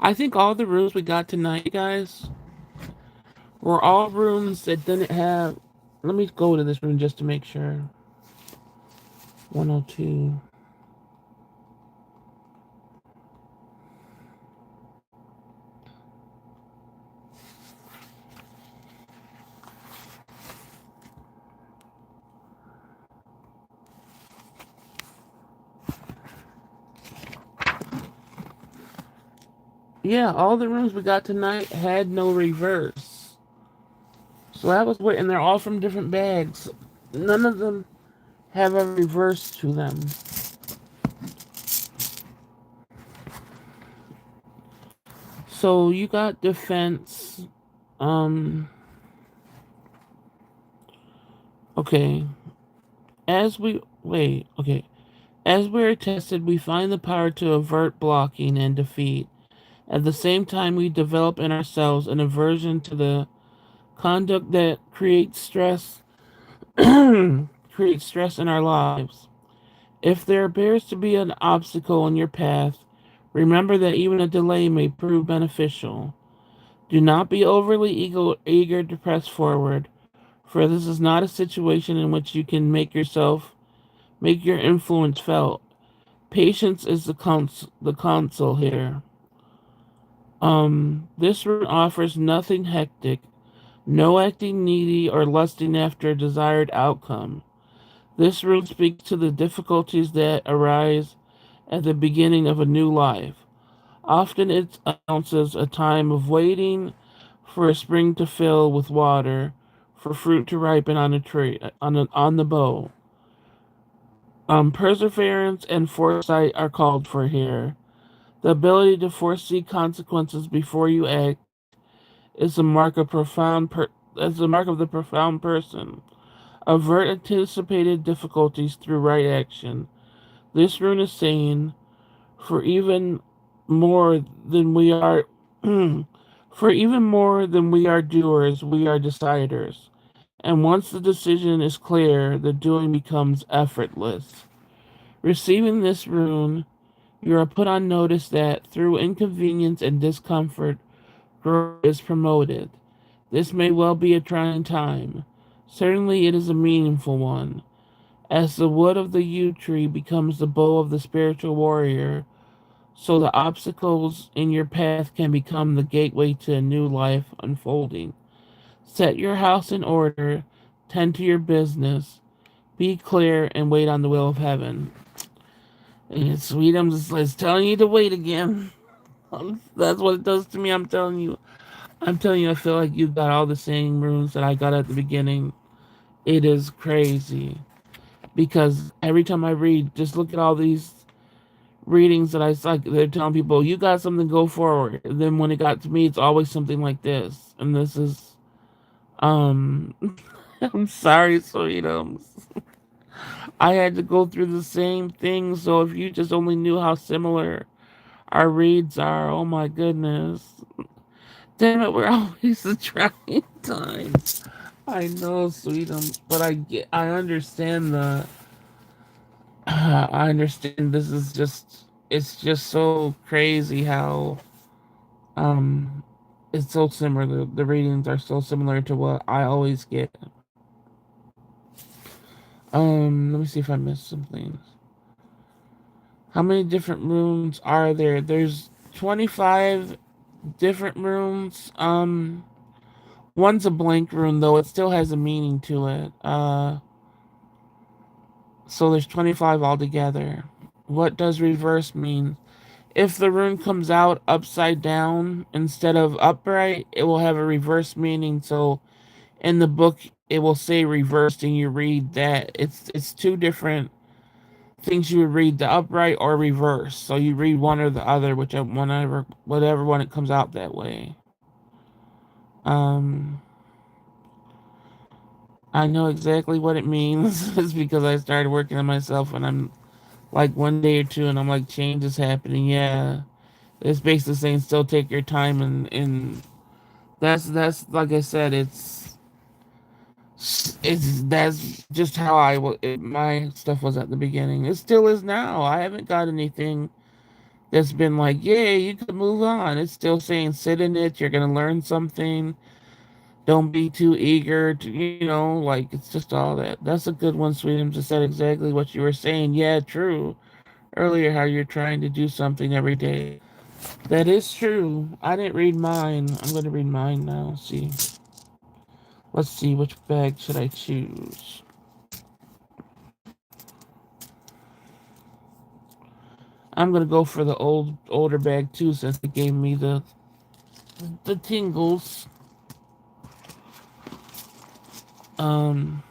I think all the rooms we got tonight, guys, were all rooms that didn't have. Let me go to this room just to make sure. 102. Yeah, all the rooms we got tonight had no reverse. So that was weird, and they're all from different bags. None of them have a reverse to them. So you got defense. Um. Okay. As we wait. Okay. As we are tested, we find the power to avert blocking and defeat. At the same time, we develop in ourselves an aversion to the conduct that creates stress, creates stress in our lives. If there appears to be an obstacle in your path, remember that even a delay may prove beneficial. Do not be overly eager to press forward, for this is not a situation in which you can make your influence felt. Patience is the counsel here. This route offers nothing hectic, no acting needy or lusting after a desired outcome. This route speaks to the difficulties that arise at the beginning of a new life. Often it announces a time of waiting for a spring to fill with water, for fruit to ripen on a tree, on the bough. Perseverance and foresight are called for here. The ability to foresee consequences before you act is the mark of the profound person. Avert anticipated difficulties through right action. This rune is saying, for even more than we are, for even more than we are doers, we are deciders. And once the decision is clear, the doing becomes effortless. Receiving this rune, you are put on notice that through inconvenience and discomfort, growth is promoted. This may well be a trying time. Certainly it is a meaningful one. As the wood of the yew tree becomes the bow of the spiritual warrior, so the obstacles in your path can become the gateway to a new life unfolding. Set your house in order, tend to your business, be clear, and wait on the will of heaven. And Sweetums is telling you to wait again. That's what it does to me. I'm telling you. I'm telling you, I feel like you got all the same runes that I got at the beginning. It is crazy. Because every time I read, just look at all these readings that I like, they're telling people, you got something, go forward. And then when it got to me, it's always something like this. And this is, um, I'm sorry, Sweetums. I had to go through the same thing. So if you just only knew how similar our reads are, oh my goodness. Damn it, we're always the trying times. I know, Sweetums, but I understand the, I understand this is just, it's just so crazy how, um, it's so similar. The readings are so similar to what I always get. Let me see if I missed some things. How many different rooms are there? There's 25 different rooms. One's a blank room, though it still has a meaning to it. So there's 25 altogether. What does reverse mean? If the rune comes out upside down instead of upright, it will have a reverse meaning. So in the book, it will say reversed and you read that. It's two different things you would read, the upright or reverse. So you read one or the other, whichever whatever one it comes out that way. Um I know exactly what it means. It's because I started working on myself and I'm like 1 day or two and I'm like change is happening. Yeah. It's basically saying still take your time and that's like I said, it's that's just how my stuff was at the beginning. It still is now. I haven't got anything that's been like, yeah, you could move on. It's still saying sit in it. You're gonna learn something. Don't be too eager to, like it's just all that. That's a good one, Sweetums. Just said exactly what you were saying. Yeah, true. Earlier, how you're trying to do something every day. That is true. I didn't read mine. I'm gonna read mine now. See. Let's see, which bag should I choose? I'm gonna go for the older bag too, since it gave me the tingles. Um,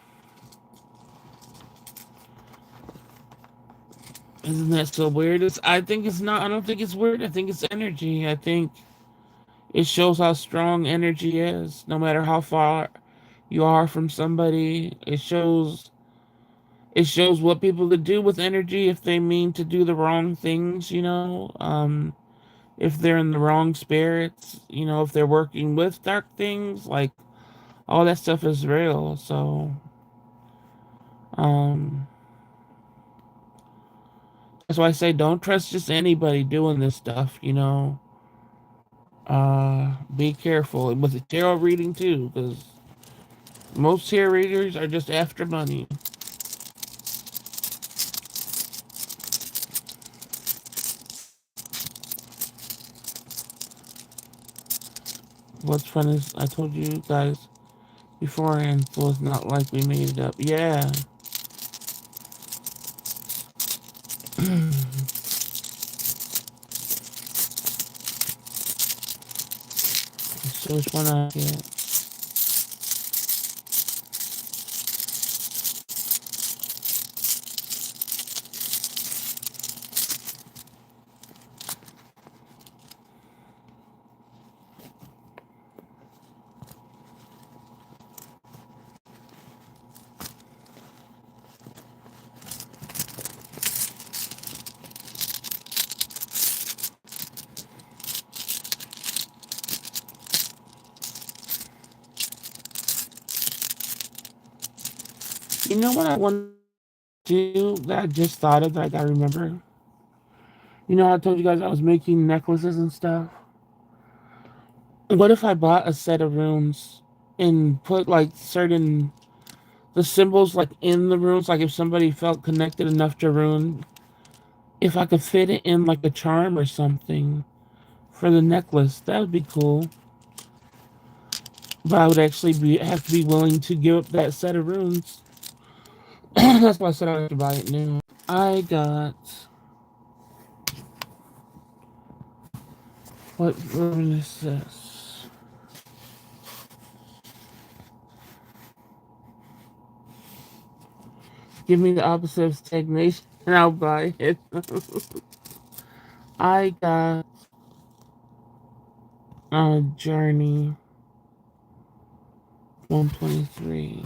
isn't that so weird? I think it's not. I don't think it's weird. I think it's energy. I think it shows how strong energy is. No matter how far you are from somebody, it shows what people could do with energy if they mean to do the wrong things. If they're in the wrong spirits. If they're working with dark things, like all that stuff is real. So, um, that's why I say don't trust just anybody doing this stuff. Be careful with the tarot reading too, because most tarot readers are just after money. What's fun is I told you guys beforehand, so it's not like we made it up. Yeah. So which one I get? You know what I want to do that I just thought of that I gotta remember? I told you guys I was making necklaces and stuff. What if I bought a set of runes and put like the symbols like in the runes, like if somebody felt connected enough to rune, if I could fit it in like a charm or something for the necklace, that would be cool. But I would actually have to be willing to give up that set of runes. That's why I said I have to buy it new. I got what rune is this? Give me the opposite of stagnation and I'll buy it. I got a journey 123.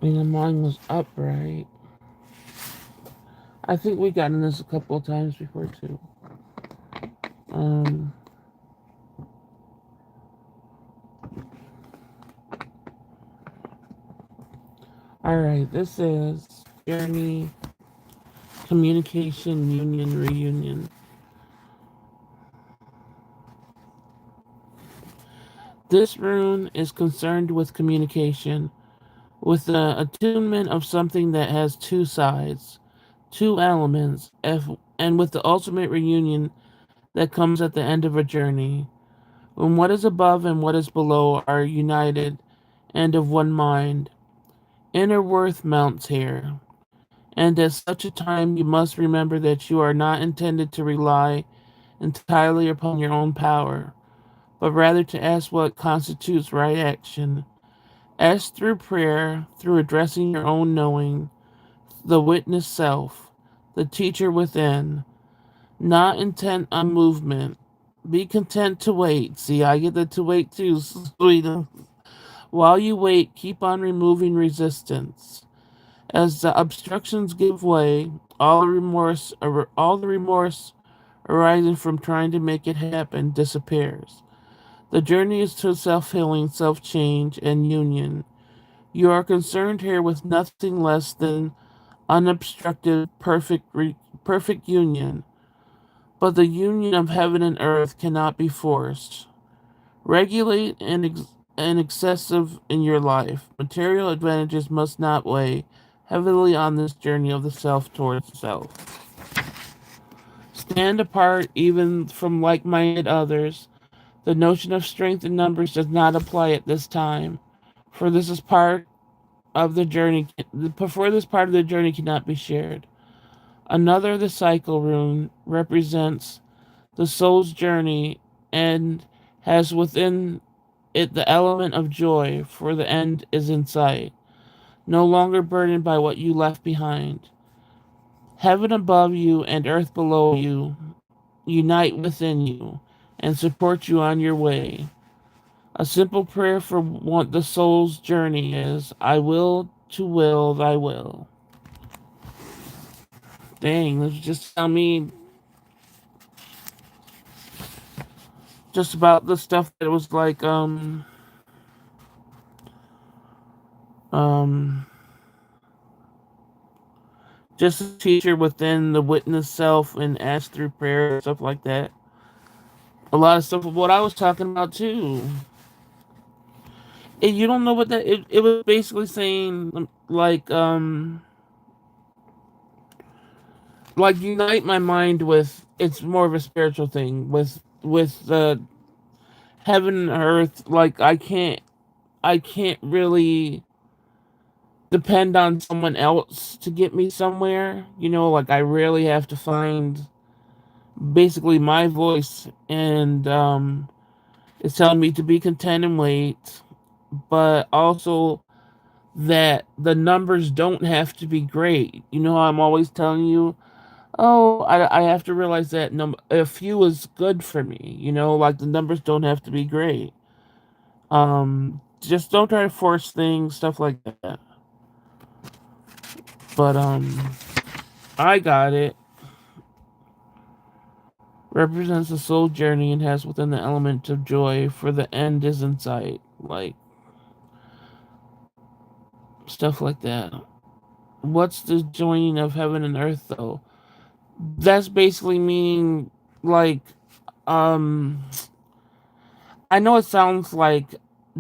I mean, mine was upright. I think we gotten this a couple of times before too. Um, all right, this is Journey Communication Union Reunion. This rune is concerned with communication, with the attunement of something that has two sides, two elements, and with the ultimate reunion that comes at the end of a journey, when what is above and what is below are united and of one mind. Inner worth mounts here, and at such a time you must remember that you are not intended to rely entirely upon your own power, but rather to ask what constitutes right action. Ask through prayer, through addressing your own knowing, the witness self, the teacher within, not intent on movement. Be content to wait. See, I get the to wait too, sweetie. While you wait, keep on removing resistance. As the obstructions give way, all the remorse arising from trying to make it happen disappears. The journey is to self-healing, self-change, and union. You are concerned here with nothing less than unobstructed, perfect union. But the union of heaven and earth cannot be forced. Regulate and excessive in your life. Material advantages must not weigh heavily on this journey of the self towards self. Stand apart even from like minded others. The notion of strength in numbers does not apply at this time, for this is part of the journey. Before this part of the journey cannot be shared. Another, the cycle rune, represents the soul's journey and has within it the element of joy, for the end is in sight, no longer burdened by what you left behind. Heaven above you and earth below you unite within you and support you on your way. A simple prayer for what the soul's journey is: I will to will thy will. Dang, this just tell me just about the stuff that was like um just a teacher within the witness self and ask through prayer and stuff like that. A lot of stuff of what I was talking about too. And you don't know what that it was basically saying like unite my mind with, it's more of a spiritual thing with the heaven and earth. Like I can't really depend on someone else to get me somewhere. Like I really have to find basically my voice, and it's telling me to be content and wait, but also that the numbers don't have to be great. I'm always telling you, oh, I have to realize that a few is good for me. Like the numbers don't have to be great. Just don't try to force things, stuff like that. But I got it. Represents the soul journey and has within the element of joy, for the end is in sight. Like stuff like that. What's the joining of heaven and earth though? That's basically meaning like um I know it sounds like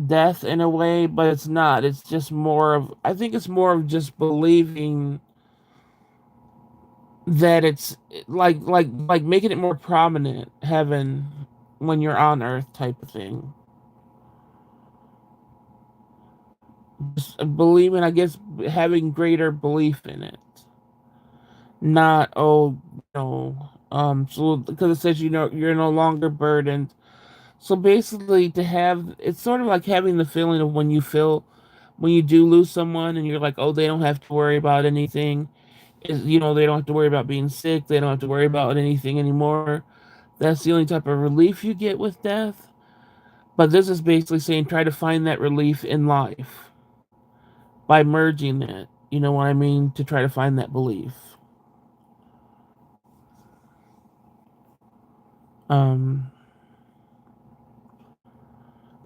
death in a way, but it's not. It's just more of, I think it's more of just believing that it's like making it more prominent, heaven when you're on earth type of thing. Just believing, I guess, having greater belief in it. Not, oh, so because it says, you're no longer burdened. So basically, to have, it's sort of like having the feeling of when you do lose someone and you're like, oh, they don't have to worry about anything. They don't have to worry about being sick. They don't have to worry about anything anymore. That's the only type of relief you get with death. But this is basically saying try to find that relief in life by merging that. You know what I mean? To try to find that belief. Um,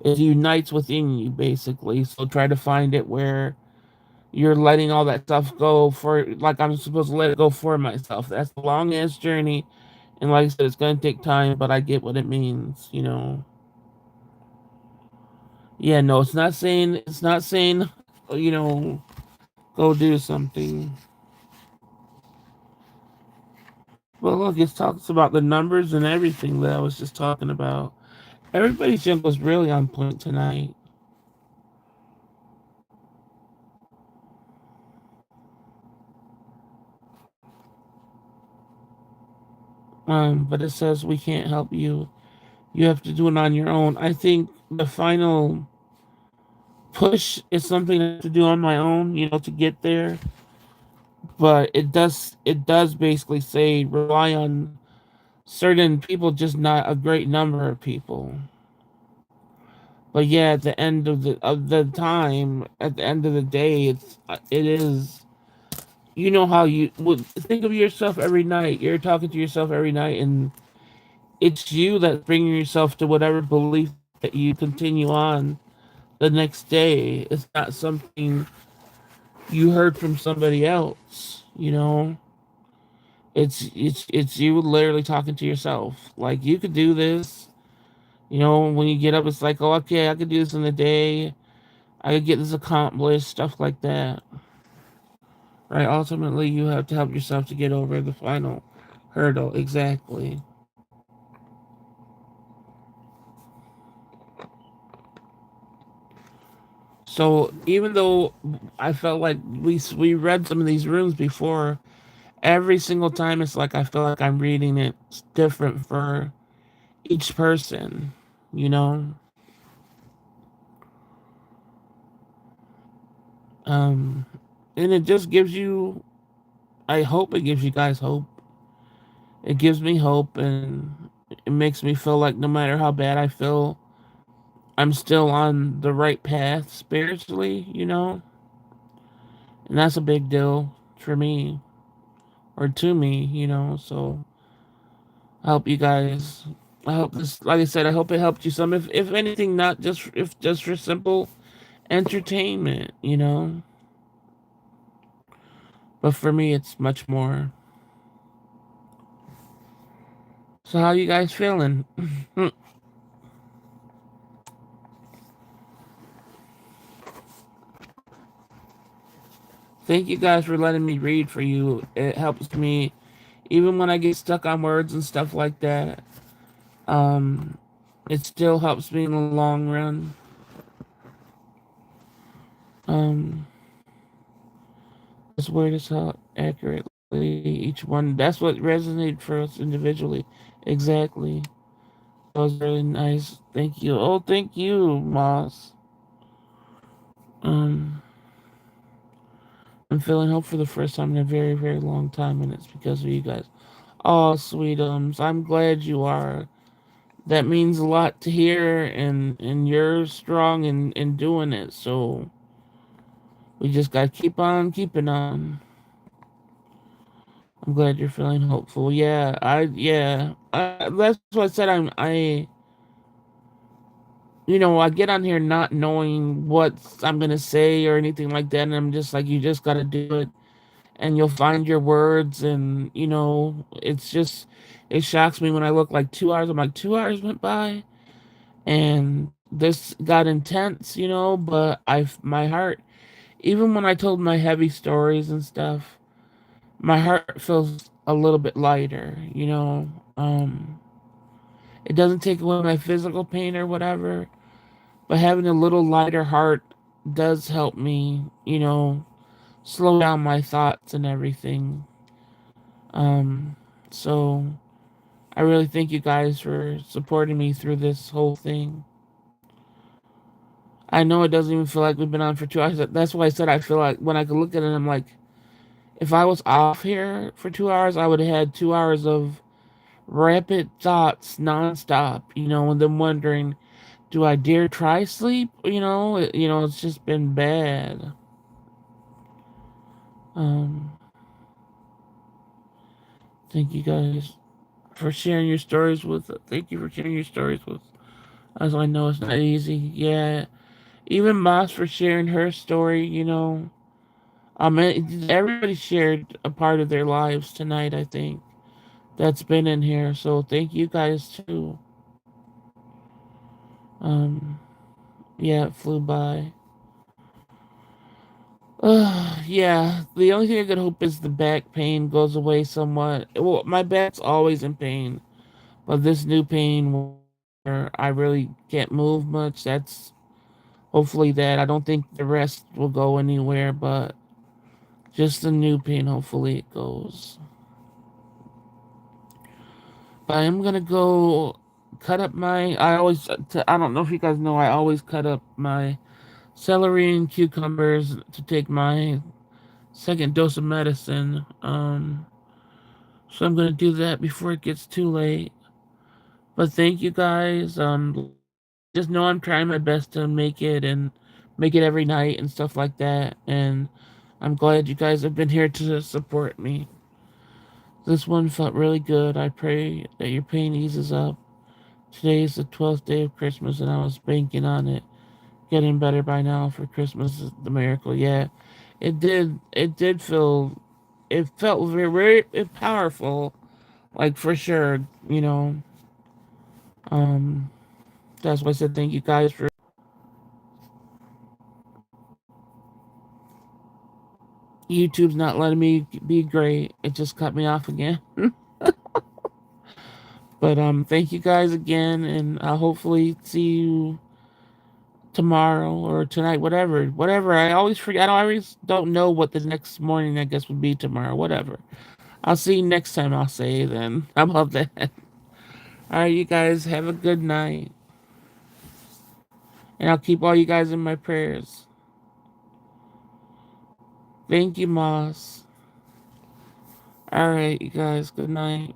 it unites within you, basically. So try to find it where you're letting all that stuff go, for like I'm supposed to let it go for myself. That's a long ass journey, and like I said, it's gonna take time, but I get what it means. Yeah, no, it's not saying you know go do something. Well, look, it talks about the numbers and everything that I was just talking about. Everybody's jump was really on point tonight. But it says we can't help you. You have to do it on your own. I think the final push is something I have to do on my own, to get there. But it does basically say rely on certain people, just not a great number of people. But yeah, at the end of the time, at the end of the day, it is. You know how you would think of yourself every night. You're talking to yourself every night, and it's you that's bringing yourself to whatever belief that you continue on the next day. It's not something you heard from somebody else. It's you literally talking to yourself. Like you could do this. When you get up, it's like, oh, okay, I could do this in a day. I could get this accomplished, stuff like that. Right? Ultimately, you have to help yourself to get over the final hurdle. Exactly. So even though I felt like we read some of these rooms before, every single time it's like I feel like I'm reading it different for each person. You know, um, and it just gives you. I hope it gives you guys hope. It gives me hope, and it makes me feel like no matter how bad I feel, I'm still on the right path spiritually. And that's a big deal for me or to me. So I hope you guys. I hope this, like I said, I hope it helped you some. If anything, not just if just for simple entertainment. But for me, it's much more. So how you guys feeling? Thank you guys for letting me read for you. It helps me, even when I get stuck on words and stuff like that. Um, it still helps me in the long run. Um, it's weird as how accurately each one. That's what resonated for us individually. Exactly. That was really nice. Thank you. Oh, thank you, Moss. Um, I'm feeling hope for the first time in a very, very long time, and it's because of you guys. Oh, sweetums. I'm glad you are. That means a lot to hear, and you're strong in doing it. So we just gotta keep on keeping on. I'm glad you're feeling hopeful. That's what I said. I get on here not knowing what I'm gonna say or anything like that, and I'm just like, you just gotta do it, and you'll find your words, and it shocks me when I look like 2 hours. I'm like, 2 hours went by, and this got intense, but my heart, even when I told my heavy stories and stuff, my heart feels a little bit lighter. It doesn't take away my physical pain or whatever, but having a little lighter heart does help me, slow down my thoughts and everything. Um, so I really thank you guys for supporting me through this whole thing. I know it doesn't even feel like we've been on for 2 hours. That's why I said I feel like when I could look at it, I'm like, if I was off here for 2 hours, I would have had 2 hours of rapid thoughts nonstop, and then wondering, do I dare try sleep? It's just been bad. Um, thank you guys for sharing your stories with. Thank you for sharing your stories with. As I know it's not easy. Yeah, even Moss for sharing her story. Everybody shared a part of their lives tonight. I think that's been in here. So thank you guys too. Um, yeah, it flew by. Yeah, the only thing I could hope is the back pain goes away somewhat. Well, my back's always in pain, but this new pain where I really can't move much, that's hopefully that. I don't think the rest will go anywhere, but just the new pain, hopefully it goes. But I'm gonna go cut up my. I always. I don't know if you guys know. I always cut up my celery and cucumbers to take my second dose of medicine. So I'm gonna do that before it gets too late. But thank you guys. Just know I'm trying my best to make it and make it every night and stuff like that. And I'm glad you guys have been here to support me. This one felt really good. I pray that your pain eases up. Today is the 12th day of Christmas, and I was banking on it getting better by now for Christmas is the miracle. Yeah, it did. It did feel. It felt very powerful. Like for sure, you know. Um, that's why I said thank you guys for. YouTube's not letting me be great. It just cut me off again. But thank you guys again, and I'll hopefully see you tomorrow or tonight, whatever. I always forget. I always don't know what the next morning I guess would be tomorrow. Whatever. I'll see you next time. I'll say then. How about that? All right, you guys have a good night, and I'll keep all you guys in my prayers. Thank you, Moss. All right, you guys. Good night.